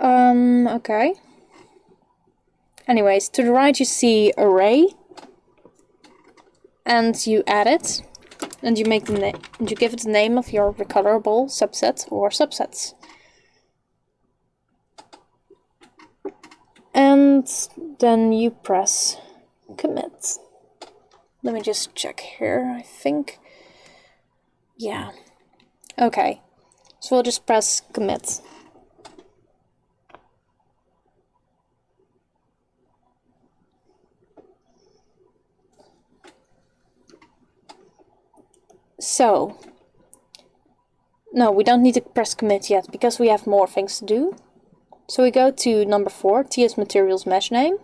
Okay. Anyways, to the right you see array, and you add it, and you make the name, and you give it the name of your recolorable subset or subsets. And then you press commit. Let me just check here, I think. Yeah. Okay. So we'll just press commit. So, no, we don't need to press commit yet because we have more things to do. So we go to number 4, TS materials mesh name,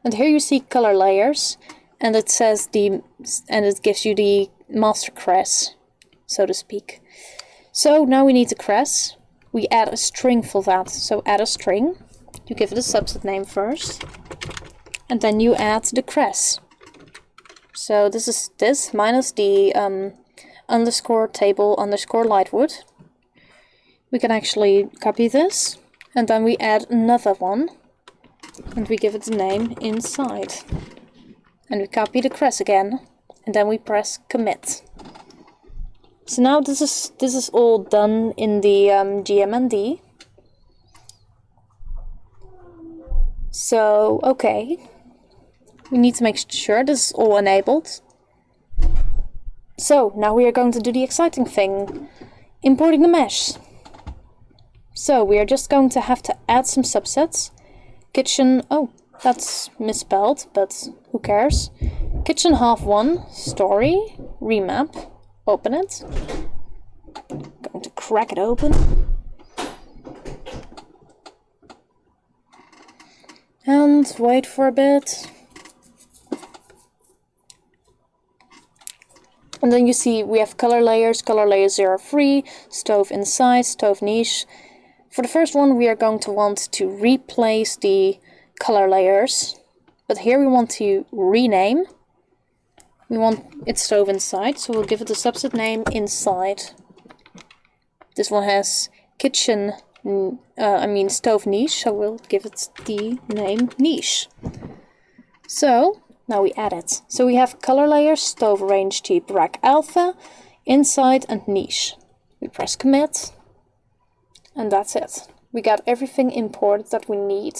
and here you see color layers, and it says it gives you the master crest, so to speak. So now we need the crest. We add a string for that. So add a string. You give it a subset name first, and then you add the crest. So this is this minus the underscore table underscore lightwood. We can actually copy this, and then we add another one, and we give it the name inside. And we copy the crest again, and then we press commit. So now this is all done in the GMND. So okay, we need to make sure this is all enabled. So now we are going to do the exciting thing, importing the mesh. So we are just going to have to add some subsets. Kitchen, oh, that's misspelled, but who cares? Kitchen half 1, story, remap, open it. Going to crack it open. And wait for a bit. And then you see we have color layers 0 free, stove inside, stove niche. For the first one we are going to want to replace the color layers, but here we want to rename. We want it stove inside, so we'll give it a subset name inside. This one has kitchen, stove niche, so we'll give it the name niche. So now we add it. So we have color layers, stove range type rack alpha, inside and niche. We press commit, and that's it. We got everything imported that we need.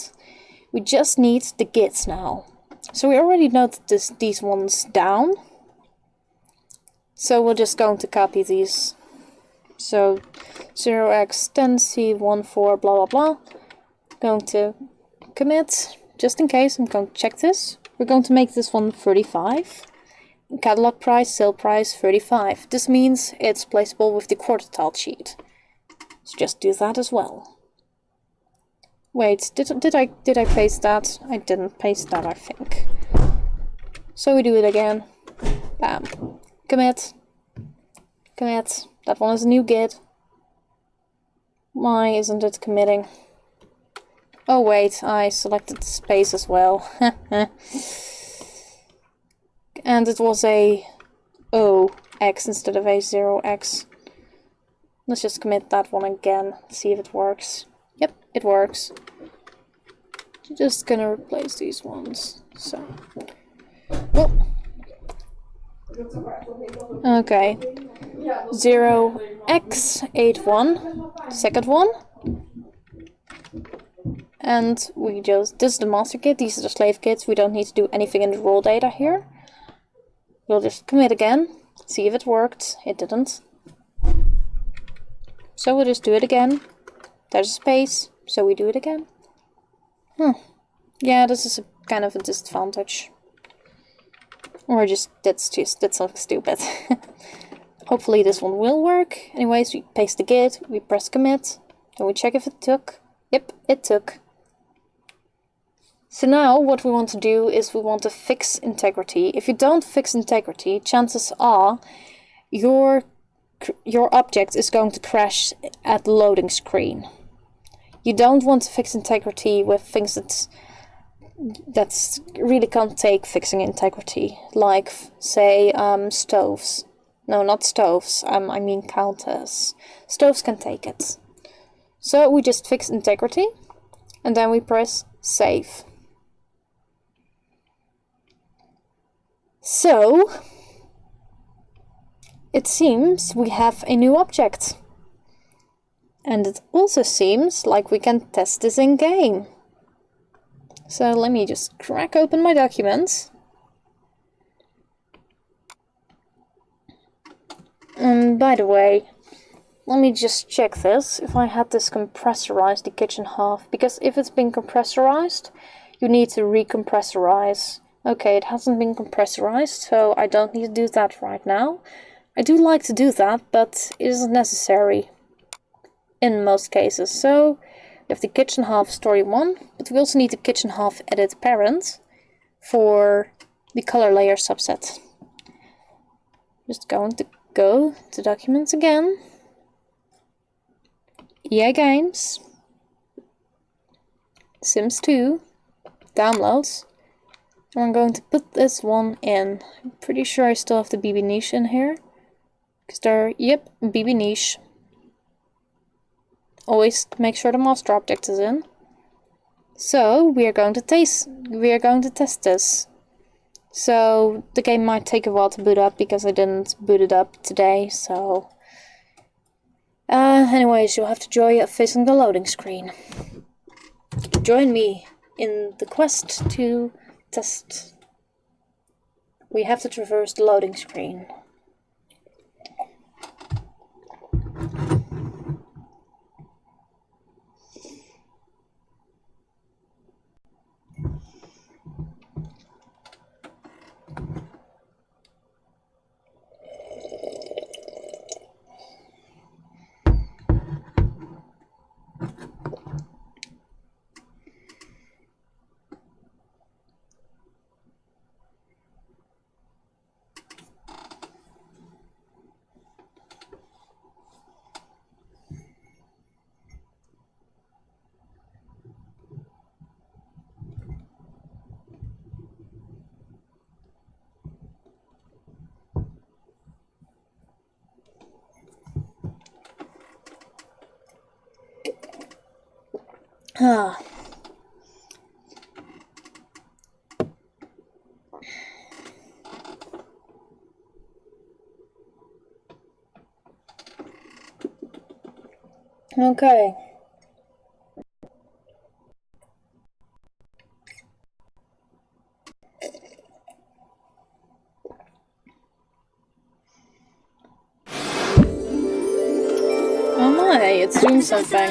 We just need the gits now. So we already noted these ones down. So we're just going to copy these. So 0x10c14 blah blah blah. Going to commit, just in case. I'm going to check this. We're going to make this one 35. Catalog price, sale price 35. This means it's placeable with the quarter tile sheet. So just do that as well. Wait, did I paste that? I didn't paste that, I think. So we do it again. Bam. Commit. Commit. That one is a new git. Why isn't it committing? Oh wait, I selected space as well. And it was a OX instead of a 0x. Let's just commit that one again, see if it works. Yep, it works. Just gonna replace these ones. So, well, okay. 0x81, second one. And we just, this is the master kit, these are the slave kits. We don't need to do anything in the raw data here. We'll just commit again, see if it worked. It didn't. So we'll just do it again. There's a space, so we do it again. Yeah, this is kind of a disadvantage. Or did something stupid. Hopefully this one will work. Anyways, we paste the git, we press commit, then we check if it took. Yep, it took. So now what we want to do is we want to fix integrity. If you don't fix integrity, chances are your object is going to crash at the loading screen. You don't want to fix integrity with things that's really can't take fixing integrity, like say stoves. No, not stoves. I mean counters. Stoves can take it. So we just fix integrity, and then we press save. So it seems we have a new object. And it also seems like we can test this in game. So let me just crack open my documents. And by the way, let me just check this, if I had this compressorized, the kitchen half, because if it's been compressorized, you need to recompressorize. Okay, it hasn't been compressorized, so I don't need to do that right now. I do like to do that, but it isn't necessary in most cases. So we have the kitchen half story 1, but we also need the kitchen half edit parent for the color layer subset. Just going to go to documents again. EA Games, Sims 2, downloads. And I'm going to put this one in. I'm pretty sure I still have the BB niche in here. Because yep, BB niche. Always make sure the master object is in. So we are going to test this. So the game might take a while to boot up because I didn't boot it up today, so Anyways, you'll have the joy of facing the loading screen. Join me in the quest to test. We have to traverse the loading screen. Ah. Okay. Oh my, it's doing something.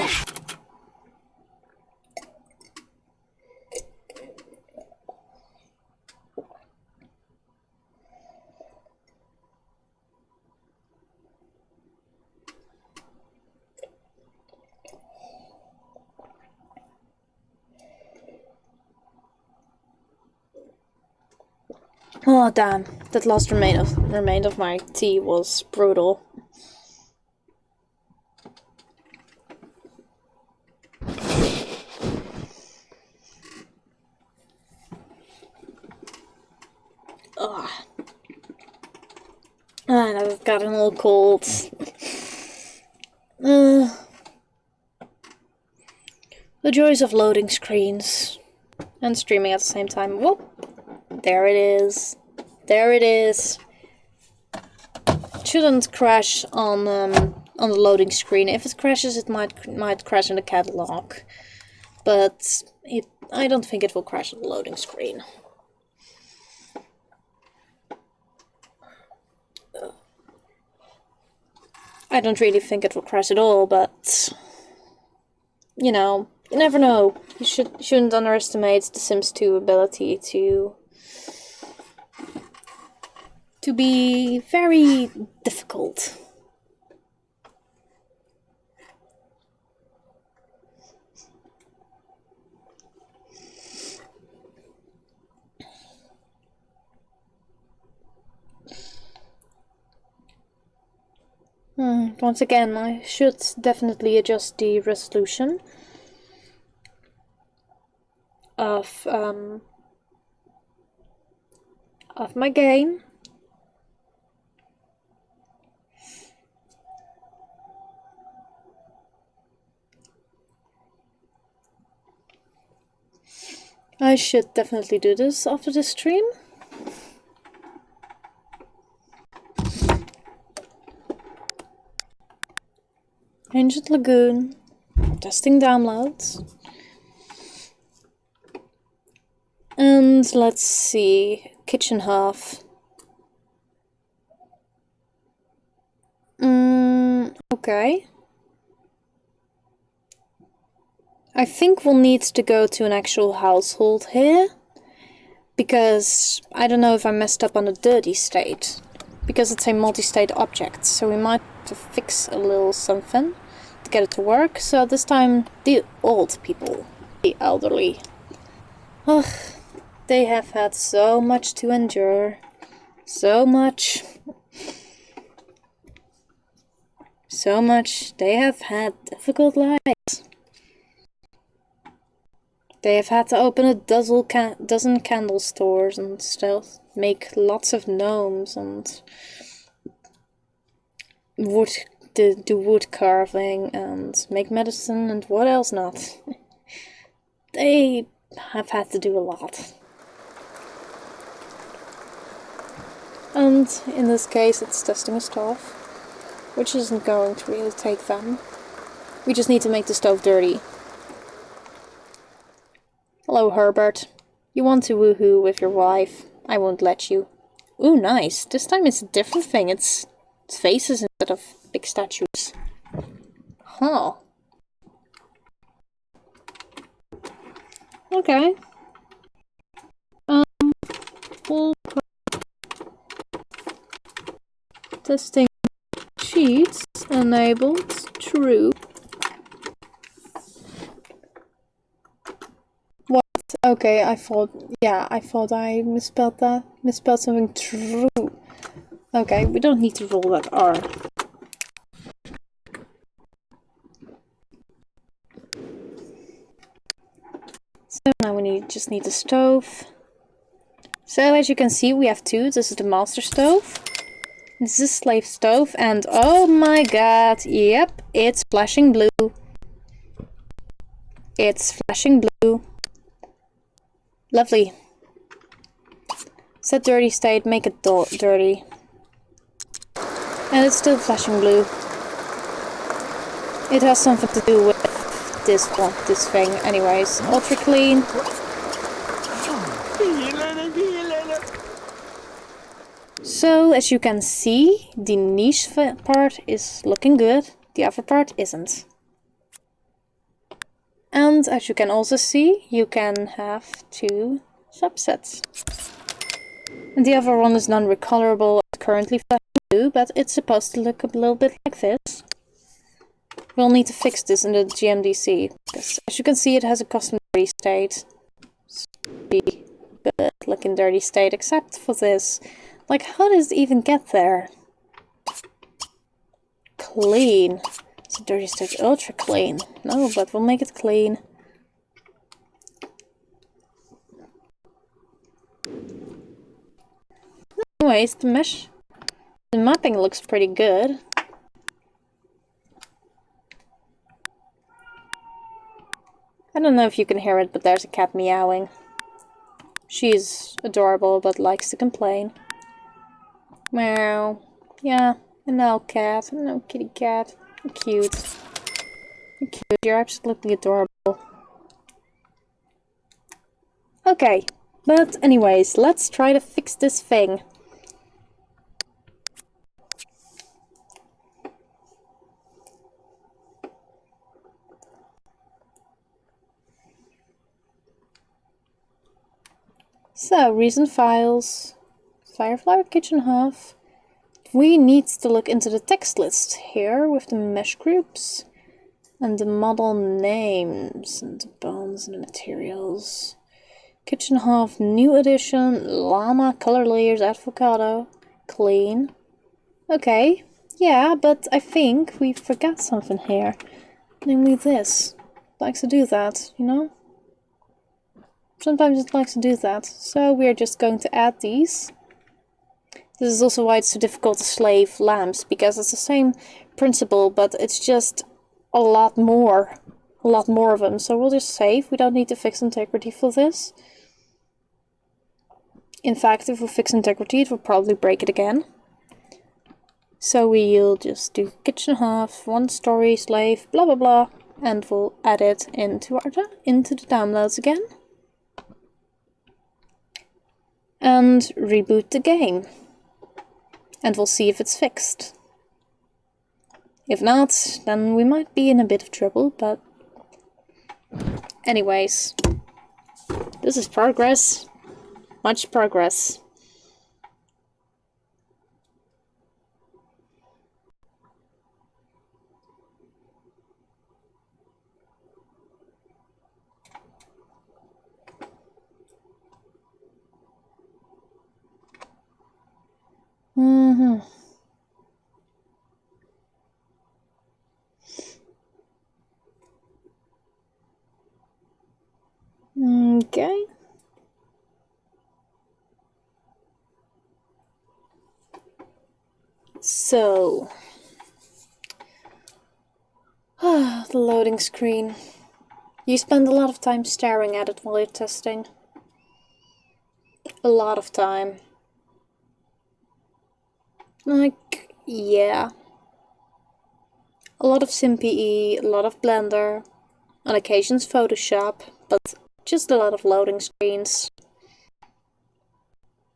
Oh damn, that last remain of my tea was brutal. Ugh. And I've gotten a little cold. The joys of loading screens and streaming at the same time. Whoop! There it is. There it is. It shouldn't crash on the loading screen. If it crashes, it might crash in the catalog, but I don't think it will crash on the loading screen. I don't really think it will crash at all, but you know, you never know. You shouldn't underestimate The Sims 2 ability to be very difficult. Once again, I should definitely adjust the resolution of my game. I should definitely do this after the stream. Ancient Lagoon, testing downloads. And let's see, kitchen half. Okay. I think we'll need to go to an actual household here, because I don't know if I messed up on the dirty state, because it's a multi-state object, so we might have to fix a little something to get it to work. So this time, the old people, the elderly. Ugh, they have had so much to endure. So much. So much. They have had difficult lives. They have had to open a dozen candle stores and still make lots of gnomes and do wood carving and make medicine and what else not. They have had to do a lot. And in this case, it's testing a stove. which isn't going to really take them. We just need to make the stove dirty. Hello, Herbert. You want to woohoo with your wife? I won't let you. Ooh, nice. This time it's a different thing. It's faces instead of big statues. Huh. Okay. We'll testing cheats enabled. True. What? Okay, I thought I misspelled that. Misspelled something. True. Okay, we don't need to roll that R. So now we just need the stove. So as you can see, we have two. This is the master stove. This is slave stove, and oh my god, yep, it's flashing blue. It's flashing blue. Lovely. Set dirty state, make it dirty. And it's still flashing blue. It has something to do with this thing. Anyways, ultra clean. So, as you can see, the niche part is looking good, the other part isn't. And as you can also see, you can have two subsets. And the other one is non-recolorable, currently flashing blue, but it's supposed to look a little bit like this. We'll need to fix this in the GMDC, because as you can see, it has a custom dirty state. Be good looking dirty state, except for this. Like, how does it even get there? Clean. It's a dirty state, ultra clean. No, but we'll make it clean. Anyways, the mapping looks pretty good. I don't know if you can hear it, but there's a cat meowing. She's adorable, but likes to complain. Meow. Yeah, I know, cat. I know, kitty cat. You're cute. You're cute. You're absolutely adorable. Okay, but anyways, let's try to fix this thing. So, recent files. Firefly kitchen half. We need to look into the text list here with the mesh groups and the model names and the bones and the materials. Kitchen half, new edition, llama, color layers, avocado, clean. Okay, yeah, but I think we forgot something here. Namely this. It likes to do that, you know? Sometimes it likes to do that. So we're just going to add these. This is also why it's so difficult to slave lamps, because it's the same principle, but it's just a lot more of them. So we'll just save. We don't need to fix integrity for this. In fact, if we fix integrity, it will probably break it again. So we'll just do kitchen half, one story, slave, blah blah blah, and we'll add it into the downloads again. And reboot the game. And we'll see if it's fixed. If not, then we might be in a bit of trouble, but anyways, this is progress. Much progress. Okay. So, the loading screen. You spend a lot of time staring at it while you're testing. A lot of time. Like, yeah. a lot of SimPE, a lot of Blender, on occasions Photoshop, but just a lot of loading screens.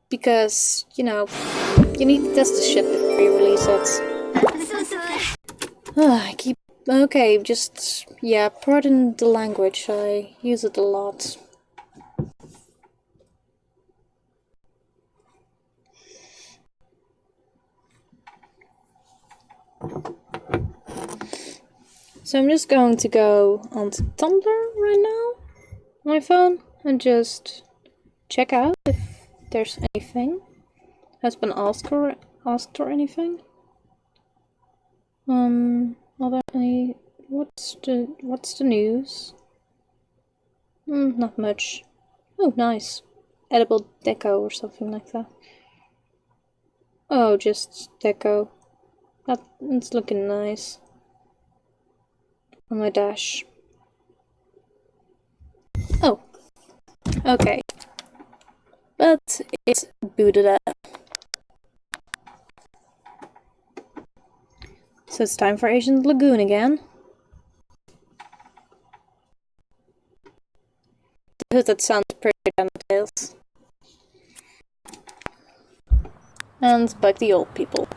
Because, you know, you need to test the shit before you release it. I keep... Okay, just... yeah, pardon the language, I use it a lot. So I'm just going to go onto Tumblr right now, on my phone, and just check out if there's anything has been asked or anything. Are there any... what's the news? Not much. Oh, nice. Edible deco or something like that. Oh, just deco. It's looking nice. On my dash. Oh. Okay. But it's booted up. So it's time for Ancient Lagoon again. That sounds pretty damn tales. And bug the old people.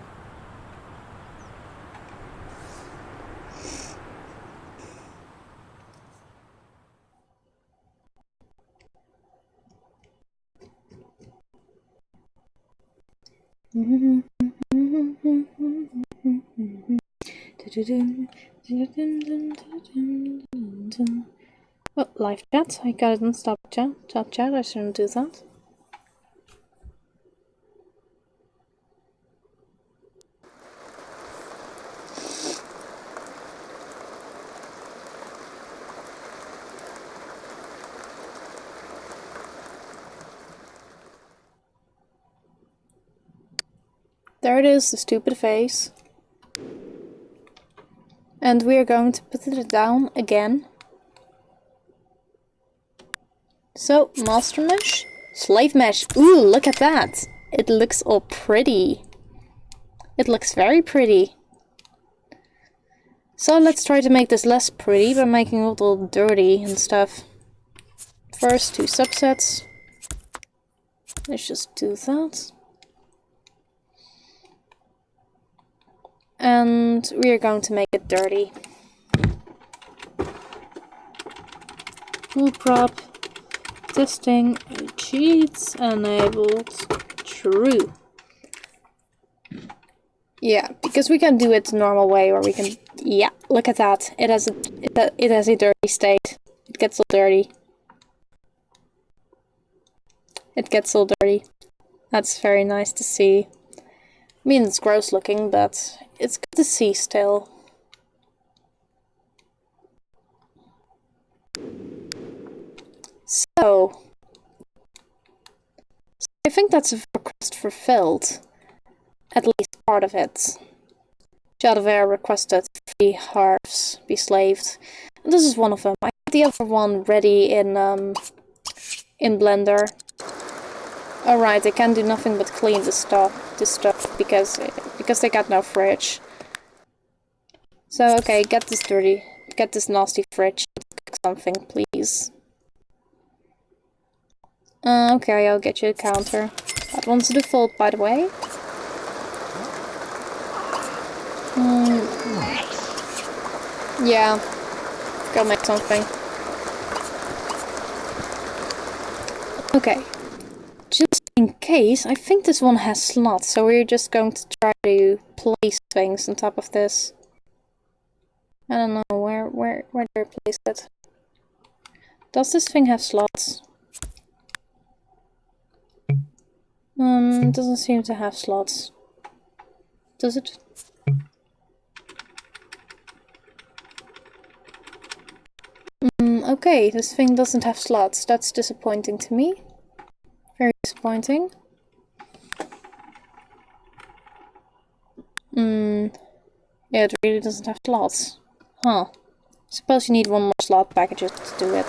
Oh, live chat. I got it on stop chat. I shouldn't do that. There it is, the stupid face. And we are going to put it down again. So, master mesh, slave mesh. Ooh, look at that. It looks all pretty. It looks very pretty. So let's try to make this less pretty by making it all dirty and stuff. First, 2 subsets. Let's just do that. And we are going to make it dirty. Full prop. Testing cheats enabled true. Yeah, because we can do it the normal way, or we can... yeah, look at that. It has a dirty state. It gets all dirty. It gets all dirty. That's very nice to see. I mean, it's gross looking, but it's good to see still. So I think that's a request fulfilled. At least part of it. Jadavere requested 3 harps be slaved. And this is one of them. I have the other one ready in Blender. Alright, they can do nothing but clean this stuff because they got no fridge. So okay, get this nasty fridge. Cook something, please. Okay, I'll get you a counter. That one's a default, by the way. Yeah, go make something. Okay, just in case, I think this one has slots, so we're just going to try to place things on top of this. I don't know, where do I place it? Does this thing have slots? It doesn't seem to have slots. Does it? Okay, this thing doesn't have slots. That's disappointing to me. Very disappointing. Yeah, it really doesn't have slots. Huh. Suppose you need one more slot package to do it.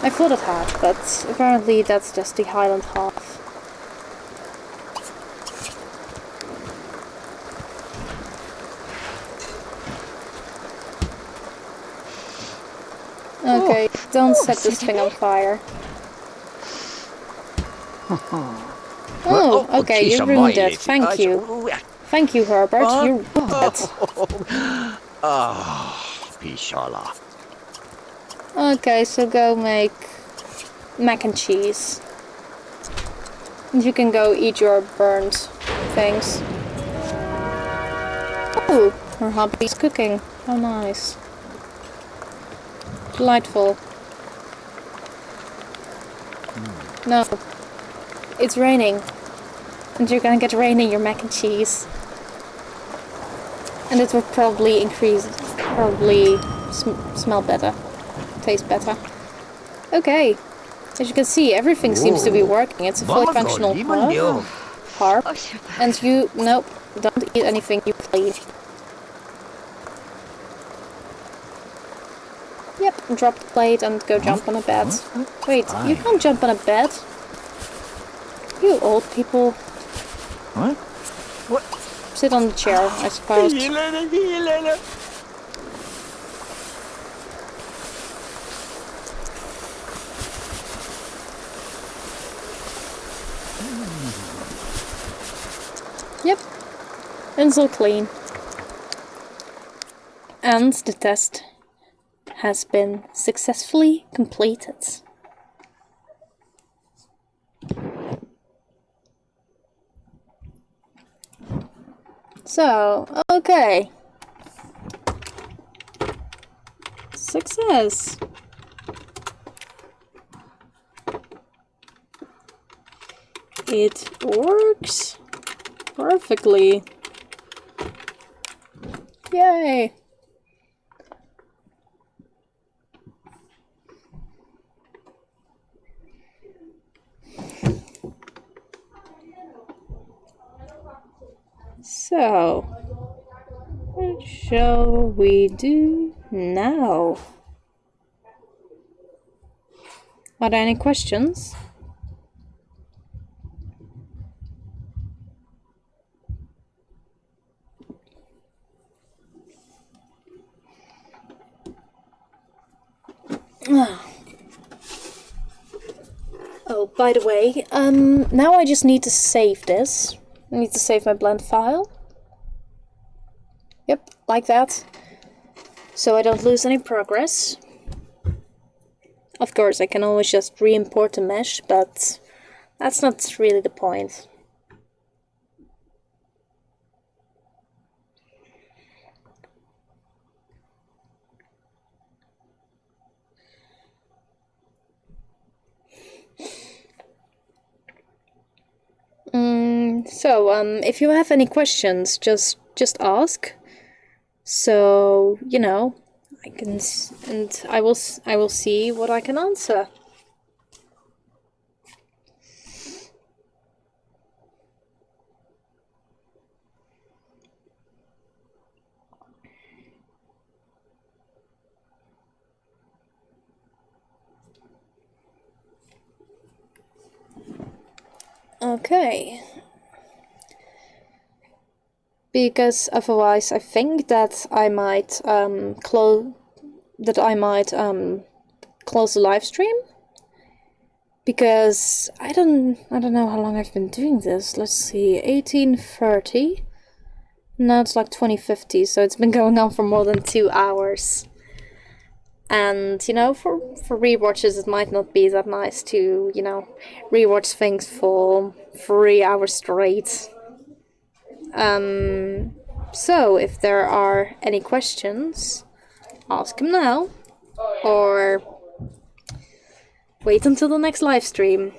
I thought it had, but apparently that's just the Highland half. Okay, don't set this thing on fire. Oh, okay, you ruined it. Thank you. Thank you, Herbert. You ruined it. Okay, so go make mac and cheese. And you can go eat your burned things. Oh, her hobby's cooking. How nice. Delightful. No. It's raining. And you're gonna get rain in your mac and cheese. And it will probably smell better. Taste better. Okay. As you can see, everything seems to be working. It's a fully functional harp. And you... Nope. Don't eat anything you play. Yep, drop the plate and go jump on a bed. Wait, you can't jump on a bed. You old people. What? Sit on the chair, I suppose. Yep. And it's all clean. And the test has been successfully completed. So, okay. Success. It works perfectly. Yay! So, what shall we do now? Are there any questions? Oh, by the way, now I just need to save this. I need to save my blend file. Yep, like that. So I don't lose any progress. Of course, I can always just re-import the mesh, but that's not really the point. So, if you have any questions, just ask. So, you know, I will see what I can answer. Okay. Because otherwise, I think that I might close the live stream. Because I don't know how long I've been doing this. Let's see, 1830. Now it's like 2050, so it's been going on for more than 2 hours. And, you know, for rewatches, it might not be that nice to, you know, rewatch things for 3 hours straight. So, if there are any questions, ask them now. Or wait until the next live stream.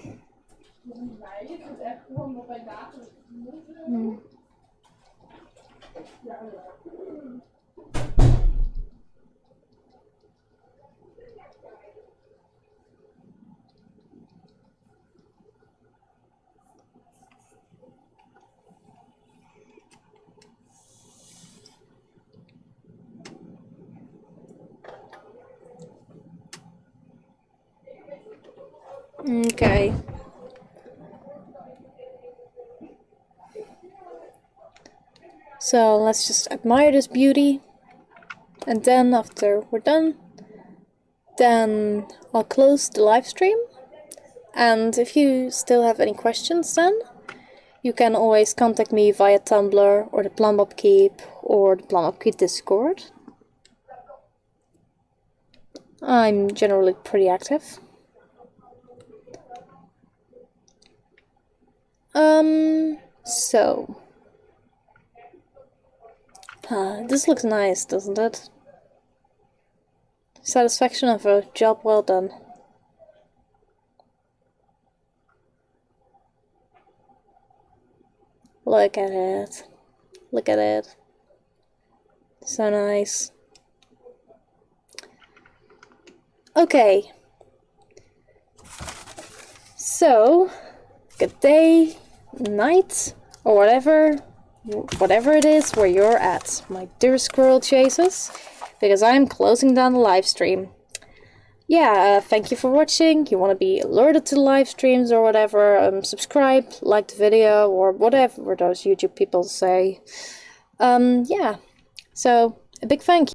Okay. So let's just admire this beauty. And then after we're done, then I'll close the live stream. And if you still have any questions then, you can always contact me via Tumblr or the Plumbob Keep or the Plumbob Keep Discord. I'm generally pretty active. So this looks nice, doesn't it? Satisfaction of a job well done. Look at it. Look at it. So nice. Okay. So, good day, night, or whatever it is where you're at, my dear squirrel chasers, because I'm closing down the live stream. Yeah, thank you for watching. You want to be alerted to live streams or whatever, subscribe, like the video, or whatever those YouTube people say. Yeah, so a big thank you.